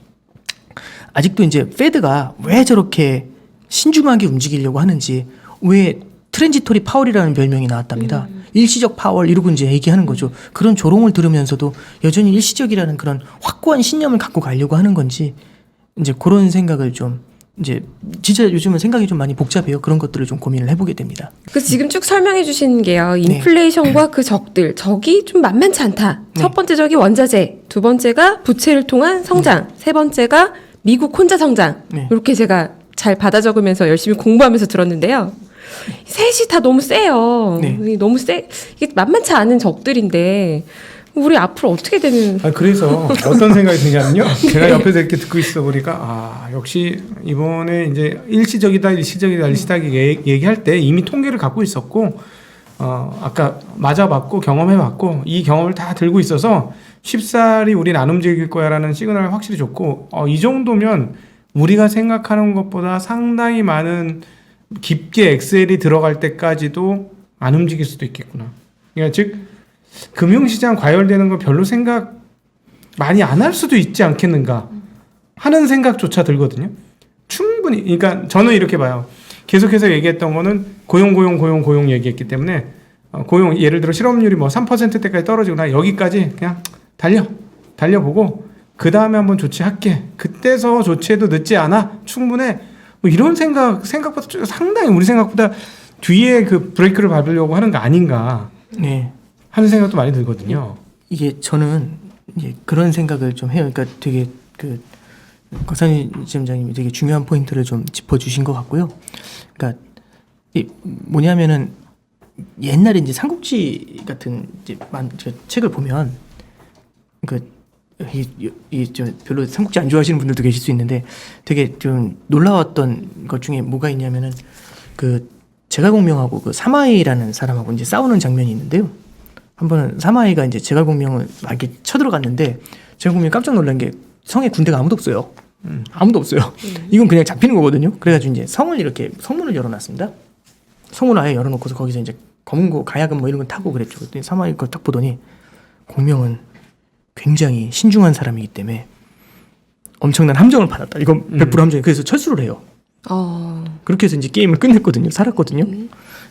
아직도 이제 페드가 왜 저렇게 신중하게 움직이려고 하는지 왜 트랜지토리 파월이라는 별명이 나왔답니다. 일시적 파월 이러고 이제 얘기하는 거죠. 그런 조롱을 들으면서도 여전히 일시적이라는 그런 확고한 신념을 갖고 가려고 하는 건지 이제 그런 생각을 좀 이제 진짜 요즘은 생각이 좀 많이 복잡해요. 그런 것들을 좀 고민을 해보게 됩니다. 그 지금 쭉 설명해 주신 게요. 인플레이션과 그 적이 좀 만만치 않다. 네. 첫 번째 적이 원자재, 두 번째가 부채를 통한 성장, 세 번째가 미국 혼자 성장. 네. 이렇게 제가 잘 받아 적으면서 열심히 공부하면서 들었는데요. 셋이 다 너무 세요. 네. 너무 이게 만만치 않은 적들인데 우리 앞으로 어떻게 되는? 그래서 어떤 생각이 드냐면요. 제가 옆에서 이렇게 듣고 있어 보니까 역시 이번에 이제 일시적이다 얘기할 때 이미 통계를 갖고 있었고 아까 맞아봤고 경험해봤고 이 경험을 다 들고 있어서 쉽사리 우린 안 움직일 거야라는 시그널을 확실히 줬고 이 정도면 우리가 생각하는 것보다 상당히 많은 깊게 엑셀이 들어갈 때까지도 안 움직일 수도 있겠구나. 그러니까 즉 금융시장 과열되는 거 별로 생각 많이 안 할 수도 있지 않겠는가 하는 생각조차 들거든요. 충분히. 그러니까 저는 이렇게 봐요. 계속해서 얘기했던 거는 고용 얘기했기 때문에 고용 예를 들어 실업률이 뭐 3%대까지 떨어지고 나 여기까지 그냥 달려보고 그 다음에 한번 조치할게. 그때서 조치해도 늦지 않아. 충분해. 뭐 이런 생각보다 상당히 우리 생각보다 뒤에 그 브레이크를 밟으려고 하는 거 아닌가 네. 하는 생각도 많이 들거든요. 이게 저는 이제 그런 생각을 좀 해요. 그러니까 되게 그 박상희 지점장님이 되게 중요한 포인트를 좀 짚어주신 것 같고요. 그러니까 이 뭐냐면은 옛날에 이제 삼국지 같은 이제 책을 보면 저 별로 삼국지 안 좋아하시는 분들도 계실 수 있는데 되게 좀 놀라웠던 것 중에 뭐가 있냐면은 그 제갈공명하고 그 사마이라는 사람하고 이제 싸우는 장면이 있는데요. 한 번은 사마이가 이제 제갈공명을 막 이렇게 쳐들어갔는데 제갈공명이 깜짝 놀란 게 성에 군대가 아무도 없어요. 아무도 없어요. 이건 그냥 잡히는 거거든요. 그래가지고 이제 성문을 열어놨습니다. 성문을 아예 열어놓고서 거기서 이제 검은고 가야금 뭐 이런 거 타고 그랬죠. 그랬더니 사마이 그걸 딱 보더니 공명은 굉장히 신중한 사람이기 때문에 엄청난 함정을 받았다. 이건 100% 함정이. 그래서 철수를 해요. 그렇게 해서 이제 게임을 끝냈거든요. 살았거든요.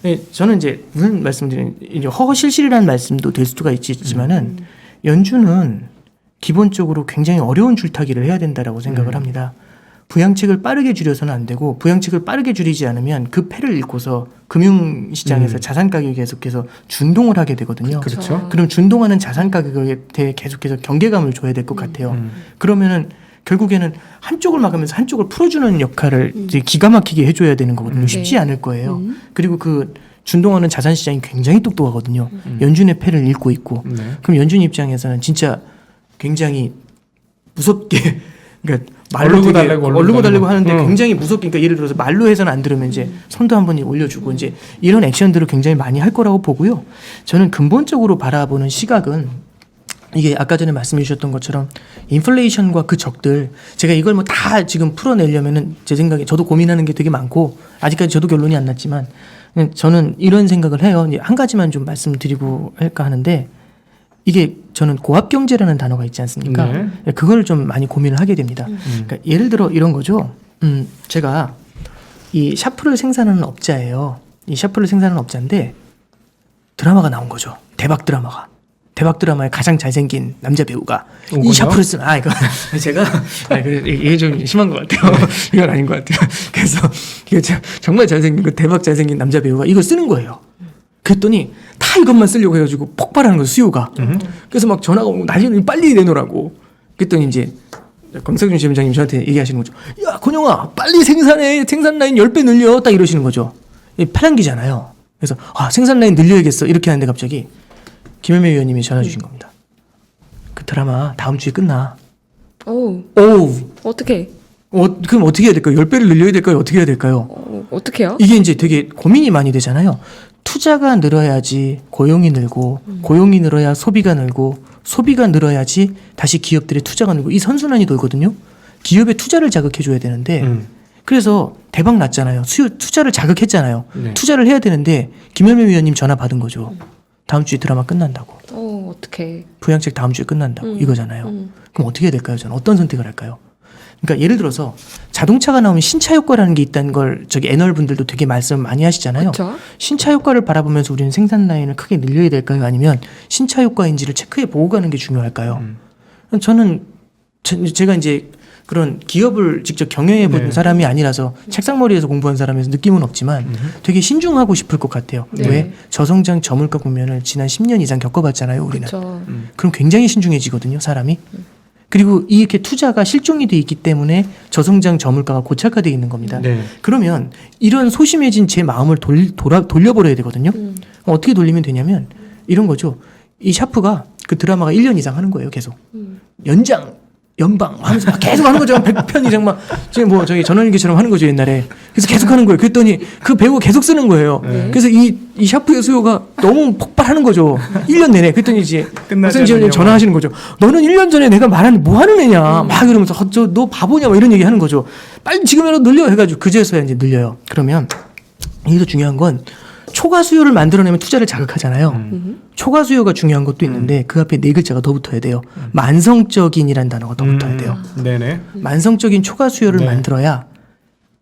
네, 저는 이제 무슨 말씀드리는 이제 허허실실이라는 말씀도 될 수가 있지만은 연주는 기본적으로 굉장히 어려운 줄타기를 해야 된다라고 생각을 합니다. 부양책을 빠르게 줄여서는 안 되고 부양책을 빠르게 줄이지 않으면 그 패를 잃고서 금융시장에서 자산 가격이 계속해서 준동을 하게 되거든요. 그렇죠. 그럼 준동하는 자산 가격에 대해 계속해서 경계감을 줘야 될 것 같아요. 그러면은 결국에는 한쪽을 막으면서 한쪽을 풀어주는 역할을 이제 기가 막히게 해줘야 되는 거거든요. 쉽지 않을 거예요. 그리고 그 준동하는 자산 시장이 굉장히 똑똑하거든요. 연준의 패를 읽고 있고. 그럼 연준 입장에서는 진짜 굉장히 무섭게 그러니까 말로 얼르고 달래고 하는데 굉장히 무섭게 그러니까 예를 들어서 말로 해서는 안 들으면 이제 손도 한번 올려주고 이제 이런 액션들을 굉장히 많이 할 거라고 보고요. 저는 근본적으로 바라보는 시각은 이게 아까 전에 말씀해 주셨던 것처럼 인플레이션과 그 적들 제가 이걸 뭐 다 지금 풀어내려면은 제 생각에 저도 고민하는 게 되게 많고 아직까지 저도 결론이 안 났지만 저는 이런 생각을 해요. 한 가지만 좀 말씀드리고 할까 하는데 이게 저는 고압경제라는 단어가 있지 않습니까? 네. 그걸 좀 많이 고민을 하게 됩니다. 그러니까 예를 들어 이런 거죠. 제가 이 샤프를 생산하는 업자예요. 이 샤프를 생산하는 업자인데 드라마가 나온 거죠. 대박 드라마가. 대박 드라마의 가장 잘생긴 남자 배우가 이 샤프를 쓰는 이거 제가 이게 좀 심한 것 같아요. 이건 아닌 것 같아요. 그래서 이게 정말 잘생긴 그 대박 잘생긴 남자 배우가 이걸 쓰는 거예요. 그랬더니 다 이것만 쓰려고 해가지고 폭발하는 거예요, 수요가. 그래서 막 전화가 오고 난리는 빨리 내놓으라고. 그랬더니 이제 강석준 지점장님 저한테 얘기하시는 거죠. 야, 권영아, 빨리 생산 라인 10배 늘려. 딱 이러시는 거죠. 파란기잖아요. 그래서 생산 라인 늘려야겠어. 이렇게 하는데 갑자기 김현미 의원님이 전화 주신 겁니다. 그 드라마 다음 주에 끝나. 오. 어떻게? 그럼 어떻게 해야 될까요? 10배를 늘려야 될까요? 어떻게 해야 될까요? 어떻게요? 이게 이제 되게 고민이 많이 되잖아요. 투자가 늘어야지 고용이 늘고 고용이 늘어야 소비가 늘고 소비가 늘어야지 다시 기업들의 투자가 늘고 이 선순환이 돌거든요. 기업의 투자를 자극해줘야 되는데 그래서 대박 났잖아요. 투자를 자극했잖아요. 네. 투자를 해야 되는데 김현미 위원님 전화 받은 거죠. 다음 주에 드라마 끝난다고. 어떡해. 부양책 다음 주에 끝난다고 이거잖아요. 그럼 어떻게 해야 될까요? 저는 어떤 선택을 할까요? 그러니까 예를 들어서 자동차가 나오면 신차 효과라는 게 있다는 걸 저기 애널 분들도 되게 말씀 많이 하시잖아요. 그쵸? 신차 효과를 바라보면서 우리는 생산 라인을 크게 늘려야 될까요? 아니면 신차 효과인지를 체크해 보고 가는 게 중요할까요? 저는 제가 이제 그런 기업을 직접 경영해 본 사람이 아니라서 책상머리에서 공부한 사람에서 느낌은 없지만 되게 신중하고 싶을 것 같아요. 왜? 저성장 저물가 국면을 지난 10년 이상 겪어봤잖아요, 우리는. 그럼 굉장히 신중해지거든요, 사람이. 그리고 이렇게 투자가 실종이 돼 있기 때문에 저성장 저물가가 고착화되어 있는 겁니다. 네. 그러면 이런 소심해진 제 마음을 돌려버려야 되거든요. 어떻게 돌리면 되냐면 이런 거죠. 이 샤프가 그 드라마가 1년 이상 하는 거예요. 계속. 연방 하면서 막 계속 하는 거죠. 100편 이상 막 지금 뭐 저기 전원일기처럼 하는 거죠, 옛날에. 그래서 계속 하는 거예요. 그랬더니 그 배우가 계속 쓰는 거예요. 그래서 이 샤프의 수요가 너무 폭발하는 거죠. 1년 내내. 그랬더니 이제 박선지원님 전화하시는 거죠. 너는 1년 전에 내가 말한 뭐 하는 애냐. 막 이러면서 너 바보냐 막 이런 얘기 하는 거죠. 빨리 지금이라도 늘려 해가지고 그제서야 이제 늘려요. 그러면 여기서 중요한 건 초과 수요를 만들어내면 투자를 자극하잖아요. 초과 수요가 중요한 것도 있는데 그 앞에 네 글자가 더 붙어야 돼요. 만성적인이라는 단어가 더 붙어야 돼요. 네네. 만성적인 초과 수요를 만들어야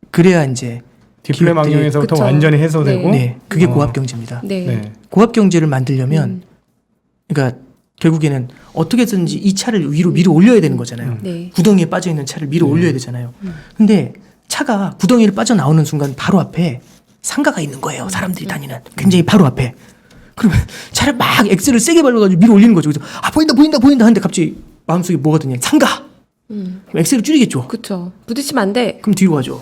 그래야 이제 디플레 망령에서부터 완전히 해소되고. 네, 그게 고압 경제입니다. 네. 고압 경제를 만들려면 그러니까 결국에는 어떻게든지 이 차를 위로 밀어 올려야 되는 거잖아요. 구덩이에 빠져 있는 차를 밀어 올려야 되잖아요. 근데 차가 구덩이를 빠져나오는 순간 바로 앞에 상가가 있는 거예요. 사람들이 다니는 굉장히 바로 앞에. 그러면 차를 막 엑셀을 세게 밟아가지고 밀어 올리는 거죠. 그래서 보인다 하는데 갑자기 마음속에 뭐가 드냐? 상가. 그럼 엑셀을 줄이겠죠. 그쵸. 부딪히면 안 돼. 그럼 뒤로 가죠.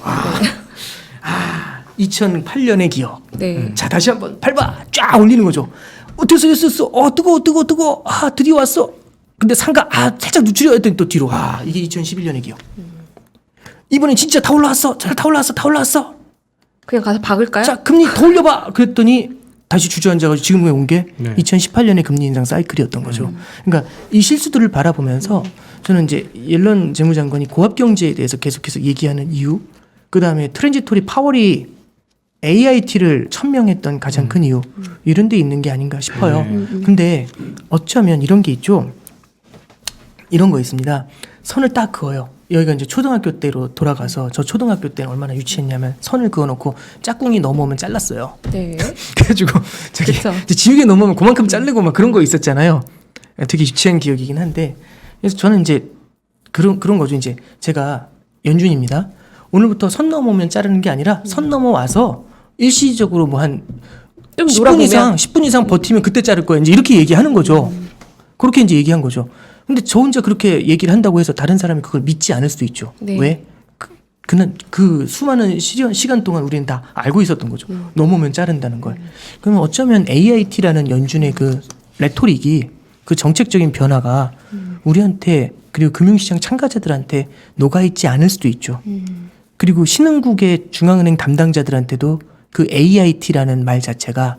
2008년의 기억. 네. 자, 다시 한번 밟아. 쫙 올리는 거죠. 됐어. 뜨거워. 드디어 왔어. 근데 상가, 살짝 누추려 했더니 또 뒤로. 이게 2011년의 기억. 이번엔 진짜 다 올라왔어. 다 올라왔어. 그냥 가서 박을까요? 자, 금리 더 올려봐. 그랬더니 다시 주저앉아가지고 지금 온 게 네. 2018년의 금리 인상 사이클이었던 거죠. 그러니까 이 실수들을 바라보면서 저는 이제 옐런 재무장관이 고압 경제에 대해서 계속해서 얘기하는 이유, 그 다음에 트랜지토리 파월이 AIT를 천명했던 가장 큰 이유, 이런 데 있는 게 아닌가 싶어요. 근데 어쩌면 이런 게 있죠. 이런 거 있습니다. 선을 딱 그어요. 여기가 이제 초등학교 때로 돌아가서 저 초등학교 때는 얼마나 유치했냐면 선을 그어놓고 짝꿍이 넘어오면 잘랐어요. 네. 그래가지고 저기 그쵸. 이제 지우개 넘어오면 그만큼 자르고 막 그런 거 있었잖아요. 되게 유치한 기억이긴 한데 그래서 저는 이제 그런 거죠. 이제 제가 연준입니다. 오늘부터 선 넘어오면 자르는 게 아니라 선 넘어와서 일시적으로 뭐 한 좀 10분 이상 버티면 그때 자를 거야. 이제 이렇게 얘기하는 거죠. 그렇게 이제 얘기한 거죠. 근데 저 혼자 그렇게 얘기를 한다고 해서 다른 사람이 그걸 믿지 않을 수도 있죠. 네. 왜? 그 수많은 시간 동안 우리는 다 알고 있었던 거죠. 넘으면 자른다는 걸. 그러면 어쩌면 AIT라는 연준의 그 레토릭이 그 정책적인 변화가 우리한테 그리고 금융시장 참가자들한테 녹아있지 않을 수도 있죠. 그리고 신흥국의 중앙은행 담당자들한테도 그 AIT라는 말 자체가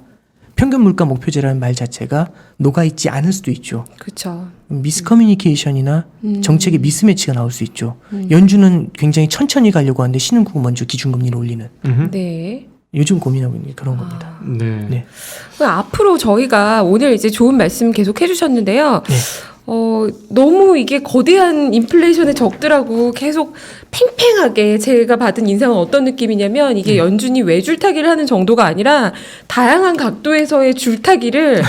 평균 물가 목표제라는 말 자체가 녹아있지 않을 수도 있죠. 그렇죠. 미스커뮤니케이션이나 정책의 미스매치가 나올 수 있죠. 연준은 굉장히 천천히 가려고 하는데 신흥국은 먼저 기준금리를 올리는. 네. 요즘 고민하고 있는 게 그런 겁니다. 네. 네. 앞으로 저희가 오늘 이제 좋은 말씀 계속 해주셨는데요. 네. 너무 이게 거대한 인플레이션의 적들하고 계속 팽팽하게 제가 받은 인상은 어떤 느낌이냐면 이게 연준이 외줄타기를 하는 정도가 아니라 다양한 각도에서의 줄타기를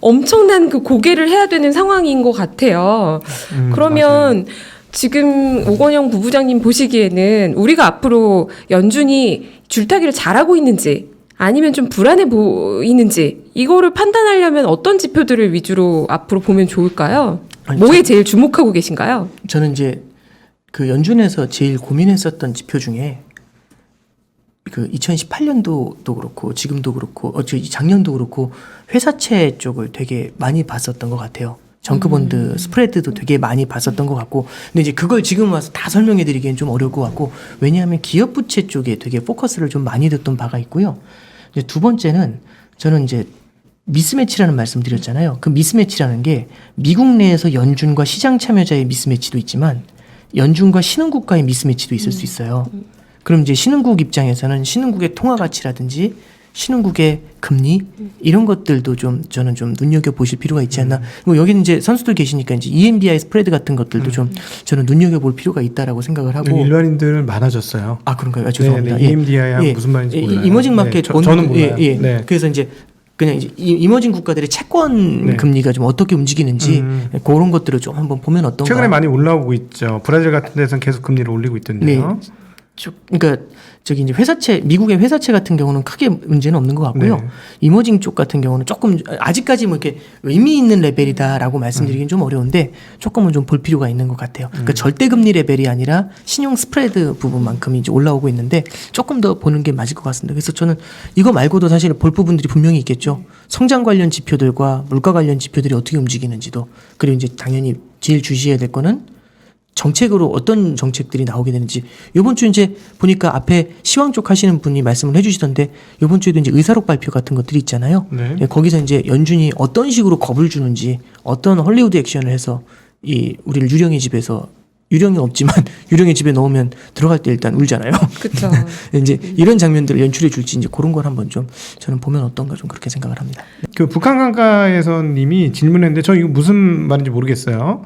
엄청난 그 고개를 해야 되는 상황인 것 같아요. 그러면 지금 오건영 부부장님 보시기에는 우리가 앞으로 연준이 줄타기를 잘하고 있는지 아니면 좀 불안해 보이는지 이거를 판단하려면 어떤 지표들을 위주로 앞으로 보면 좋을까요? 아니, 뭐에 제일 주목하고 계신가요? 저는 이제 그 연준에서 제일 고민했었던 지표 중에 그 2018년도도 그렇고 지금도 그렇고 작년도 그렇고 회사채 쪽을 되게 많이 봤었던 것 같아요. 정크본드 스프레드도 되게 많이 봤었던 것 같고 근데 이제 그걸 지금 와서 다 설명해 드리기엔 좀 어려울 것 같고 왜냐하면 기업 부채 쪽에 되게 포커스를 좀 많이 뒀던 바가 있고요. 이제 두 번째는 저는 이제 미스매치라는 말씀 드렸잖아요. 그 미스매치라는 게 미국 내에서 연준과 시장 참여자의 미스매치도 있지만 연준과 신흥국가의 미스매치도 있을 수 있어요. 그럼 이제 신흥국 입장에서는 신흥국의 통화 가치라든지 신흥국의 금리 이런 것들도 좀 저는 좀 눈여겨 보실 필요가 있지 않나. 뭐 여기는 이제 선수들 계시니까 이제 EMBI 스프레드 같은 것들도 좀 저는 눈여겨 볼 필요가 있다라고 생각을 하고. 일반인들 많아졌어요. 아 그런가요? 죄송합니다. 네, EMDI 무슨 말인지 몰라요. 이머징 마켓 네, 저는 몰라요. 네. 그래서 이제 그냥 이제 이머징 국가들의 채권 네. 금리가 좀 어떻게 움직이는지 그런 것들을 좀 한번 보면 어떤가. 최근에 많이 올라오고 있죠. 브라질 같은 데서는 계속 금리를 올리고 있던데요. 그러니까 저기 이제 회사채 미국의 회사채 같은 경우는 크게 문제는 없는 것 같고요. 네. 이머징 쪽 같은 경우는 조금 아직까지 뭐 이렇게 의미 있는 레벨이다라고 말씀드리긴 좀 어려운데 조금은 좀 볼 필요가 있는 것 같아요. 그러니까 절대 금리 레벨이 아니라 신용 스프레드 부분만큼 이제 올라오고 있는데 조금 더 보는 게 맞을 것 같습니다. 그래서 저는 이거 말고도 사실 볼 부분들이 분명히 있겠죠. 성장 관련 지표들과 물가 관련 지표들이 어떻게 움직이는지도 그리고 이제 당연히 제일 주시해야 될 거는 정책으로 어떤 정책들이 나오게 되는지 이번 주 이제 보니까 앞에 시황 쪽 하시는 분이 말씀을 해주시던데 이번 주에도 이제 의사록 발표 같은 것들이 있잖아요. 네. 거기서 이제 연준이 어떤 식으로 겁을 주는지 어떤 헐리우드 액션을 해서 이 우리를 유령의 집에서 유령이 없지만 유령의 집에 넣으면 들어갈 때 일단 울잖아요. 그렇죠. 이제 이런 장면들을 연출해 줄지 이제 그런 걸 한번 좀 저는 보면 어떤가 좀 그렇게 생각을 합니다. 그 북한 강가에서님이 질문했는데 저 이거 무슨 말인지 모르겠어요.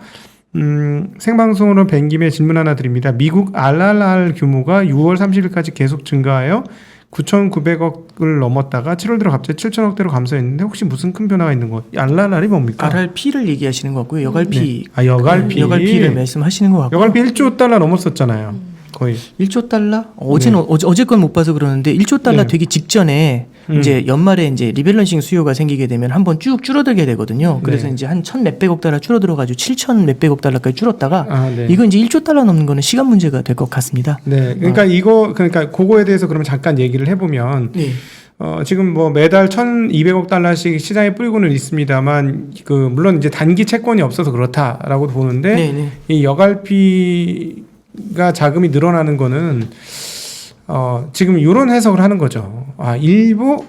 생방송으로 뵌 김에 질문 하나 드립니다. 미국 RRR 규모가 6월 30일까지 계속 증가하여 9,900억을 넘었다가 7월 들어 갑자기 7,000억대로 감소했는데 혹시 무슨 큰 변화가 있는 거? RRR이 뭡니까? RRP를 얘기하시는 것 같고요. 여갈피. 네. 아, 여갈피. 여갈피를 말씀하시는 것 같고. 여갈피 1조 달러 넘었었잖아요. 거의. 1조 달러? 어제 건 못 봐서 그러는데 1조 달러 네. 되기 직전에 이제 연말에 이제 리밸런싱 수요가 생기게 되면 한번 쭉 줄어들게 되거든요. 그래서 네. 이제 한 1,000 몇백억 달러 줄어들어가지고 7천 몇백억 달러까지 줄었다가 네. 이거 이제 1조 달러 넘는 거는 시간 문제가 될 것 같습니다. 네, 그러니까 그러니까 그거에 대해서 그러면 잠깐 얘기를 해보면 네. 지금 뭐 매달 1,200억 달러씩 시장에 뿌리고는 있습니다만 물론 이제 단기 채권이 없어서 그렇다라고 보는데 네, 네. 이 여갈피가 자금이 늘어나는 거는 지금 이런 해석을 하는 거죠. 일부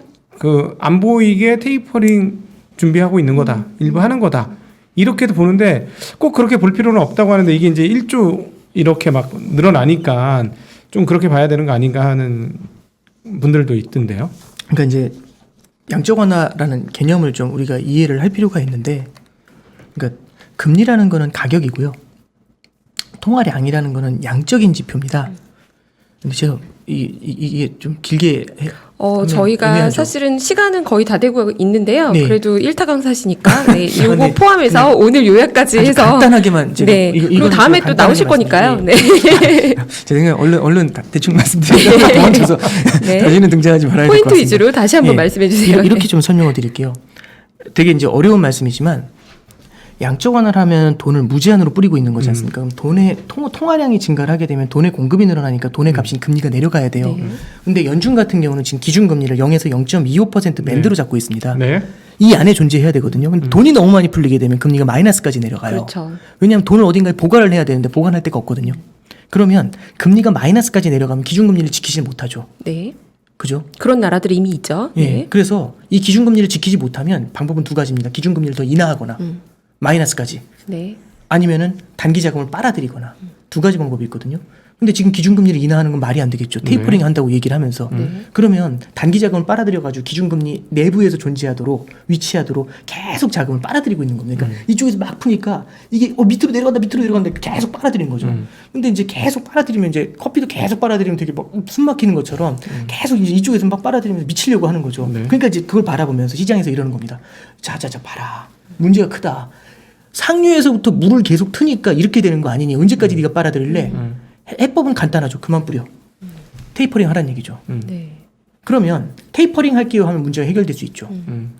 안 보이게 테이퍼링 준비하고 있는 거다. 일부 하는 거다. 이렇게도 보는데 꼭 그렇게 볼 필요는 없다고 하는데 이게 이제 1조 이렇게 막 늘어나니까 좀 그렇게 봐야 되는 거 아닌가 하는 분들도 있던데요. 그러니까 이제 양적 완화라는 개념을 좀 우리가 이해를 할 필요가 있는데, 그러니까 금리라는 거는 가격이고요, 통화량이라는 거는 양적인 지표입니다. 근데 제가 이게 좀 길게 저희가 애매하죠. 사실은 시간은 거의 다 되고 있는데요. 네. 그래도 1타 강사시니까 네, 이거 네. 포함해서 오늘 요약까지 아주 해서 간단하게만 제가 네. 그리고 이거는 다음에 제가 또 나오실 간단하게 거니까요. 네. 제 생각에 얼른 대충 말씀드리다가 도망쳐서 네. 다시는 등장하지 말아야 될 것 포인트 같습니다. 위주로 다시 한번 예. 말씀해 주세요. 이렇게 좀 설명을 드릴게요. 되게 이제 어려운 말씀이지만 양적 완화를 하면 돈을 무제한으로 뿌리고 있는 거지 않습니까? 그럼 돈의 통화량이 증가를 하게 되면 돈의 공급이 늘어나니까 돈의 값이 금리가 내려가야 돼요. 네. 근데 연준 같은 경우는 지금 기준금리를 0에서 0.25% 밴드로 잡고 있습니다. 네. 이 안에 존재해야 되거든요. 근데 돈이 너무 많이 풀리게 되면 금리가 마이너스까지 내려가요. 그렇죠. 왜냐하면 돈을 어딘가에 보관을 해야 되는데 보관할 데가 없거든요. 그러면 금리가 마이너스까지 내려가면 기준금리를 지키지 못하죠. 네. 그죠? 그런 나라들이 이미 있죠. 예. 네. 그래서 이 기준금리를 지키지 못하면 방법은 두 가지입니다. 기준금리를 더 인하하거나 마이너스까지, 네. 아니면은 단기 자금을 빨아들이거나 두 가지 방법이 있거든요. 근데 지금 기준금리를 인하하는 건 말이 안 되겠죠. 테이퍼링 한다고 얘기를 하면서. 그러면 단기 자금을 빨아들여가지고 기준금리 내부에서 존재하도록 위치하도록 계속 자금을 빨아들이고 있는 겁니다. 그러니까 이쪽에서 막 푸니까 이게 밑으로 내려간다 계속 빨아들이는 거죠. 근데 이제 계속 빨아들이면 이제 커피도 계속 빨아들이면 되게 막 숨 막히는 것처럼 계속 이제 이쪽에서 막 빨아들이면서 미치려고 하는 거죠. 네. 그러니까 이제 그걸 바라보면서 시장에서 이러는 겁니다. 자자자 봐라. 문제가 크다. 상류에서부터 물을 계속 트니까 이렇게 되는 거 아니니? 언제까지 네가 빨아들일래? 해법은 간단하죠. 그만 뿌려. 테이퍼링 하라는 얘기죠. 네. 그러면 테이퍼링 할게요 하면 문제가 해결될 수 있죠.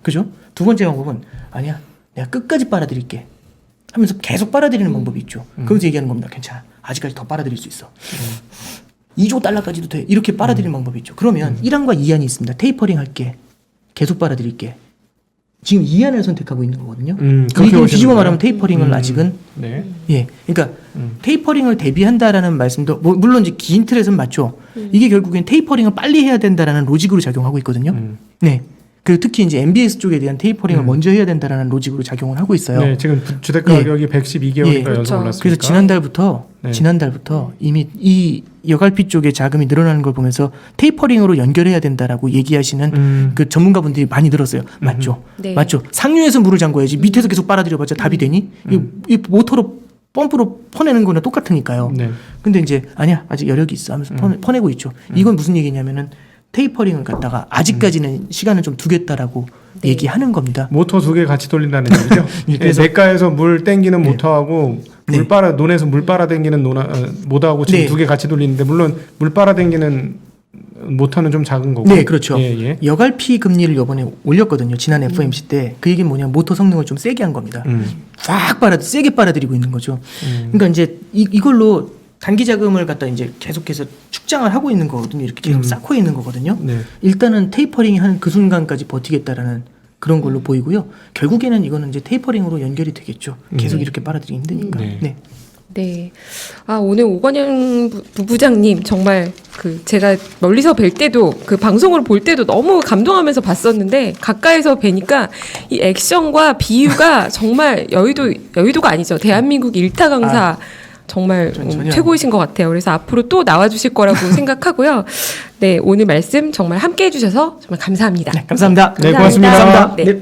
그죠? 두 번째 방법은 아니야. 내가 끝까지 빨아들일게 하면서 계속 빨아들이는 방법이 있죠. 그래서 얘기하는 겁니다. 괜찮아. 아직까지 더 빨아들일 수 있어. 2조 달러까지도 돼. 이렇게 빨아들이는 방법이 있죠. 그러면 1안과 2안이 있습니다. 테이퍼링 할게. 계속 빨아들일게. 지금 2안을 선택하고 있는 거거든요. 그렇게 얘기를 보시는 뒤집어 거예요? 말하면 테이퍼링을 아직은 네. 예, 그러니까 테이퍼링을 대비한다라는 말씀도 물론 이제 긴 틀에서는 맞죠. 이게 결국엔 테이퍼링을 빨리 해야 된다라는 로직으로 작용하고 있거든요. 네. 그 특히 이제 MBS 쪽에 대한 테이퍼링을 먼저 해야 된다라는 로직으로 작용을 하고 있어요. 네, 지금 주택 가격이 112개월인가 예. 연속 그렇죠. 올랐으니까. 그래서 지난달부터 이미 이 여갈피 쪽에 자금이 늘어나는 걸 보면서 테이퍼링으로 연결해야 된다라고 얘기하시는 그 전문가분들이 많이 들었어요. 맞죠? 네. 맞죠? 상류에서 물을 잠궈야지 밑에서 계속 빨아들여봤자 답이 되니? 이 모터로 펌프로 퍼내는 거나 똑같으니까요. 네. 근데 이제 아니야 아직 여력이 있어 하면서 퍼내고 있죠. 이건 무슨 얘기냐면은 테이퍼링을 갖다가 아직까지는 시간을 좀 두겠다라고 얘기하는 겁니다. 모터 두 개 같이 돌린다는 얘기죠. 예, 그래서- 내과에서 물 땡기는 네. 모터하고 네. 논에서 물 빨아 당기는 모터하고 지금 네. 두 개 같이 돌리는데 물론 물 빨아 당기는 모터는 좀 작은 거고. 네, 그렇죠. 예, 예. 여갈피 금리를 이번에 올렸거든요. 지난 FOMC 때. 그 얘기는 뭐냐, 모터 성능을 좀 세게 한 겁니다. 확 세게 빨아들이고 있는 거죠. 그러니까 이제 이걸로 단기 자금을 갖다 이제 계속해서 축장을 하고 있는 거거든요. 이렇게 계속 쌓고 있는 거거든요. 네. 일단은 테이퍼링이 하는 그 순간까지 버티겠다라는 그런 걸로 보이고요. 결국에는 이거는 이제 테이퍼링으로 연결이 되겠죠. 계속 이렇게 빨아들이기 힘드니까. 네. 네. 네. 오늘 오건영 부부장님 정말 제가 멀리서 뵐 때도 그 방송을 볼 때도 너무 감동하면서 봤었는데 가까이서 뵈니까 이 액션과 비유가 정말 여의도가 아니죠. 대한민국 일타 강사 정말 전혀 최고이신 것 같아요. 그래서 앞으로 또 나와주실 거라고 생각하고요. 네, 오늘 말씀 정말 함께 해주셔서 정말 감사합니다. 감사합니다. 네, 고맙습니다. 감사합니다. 네. 네.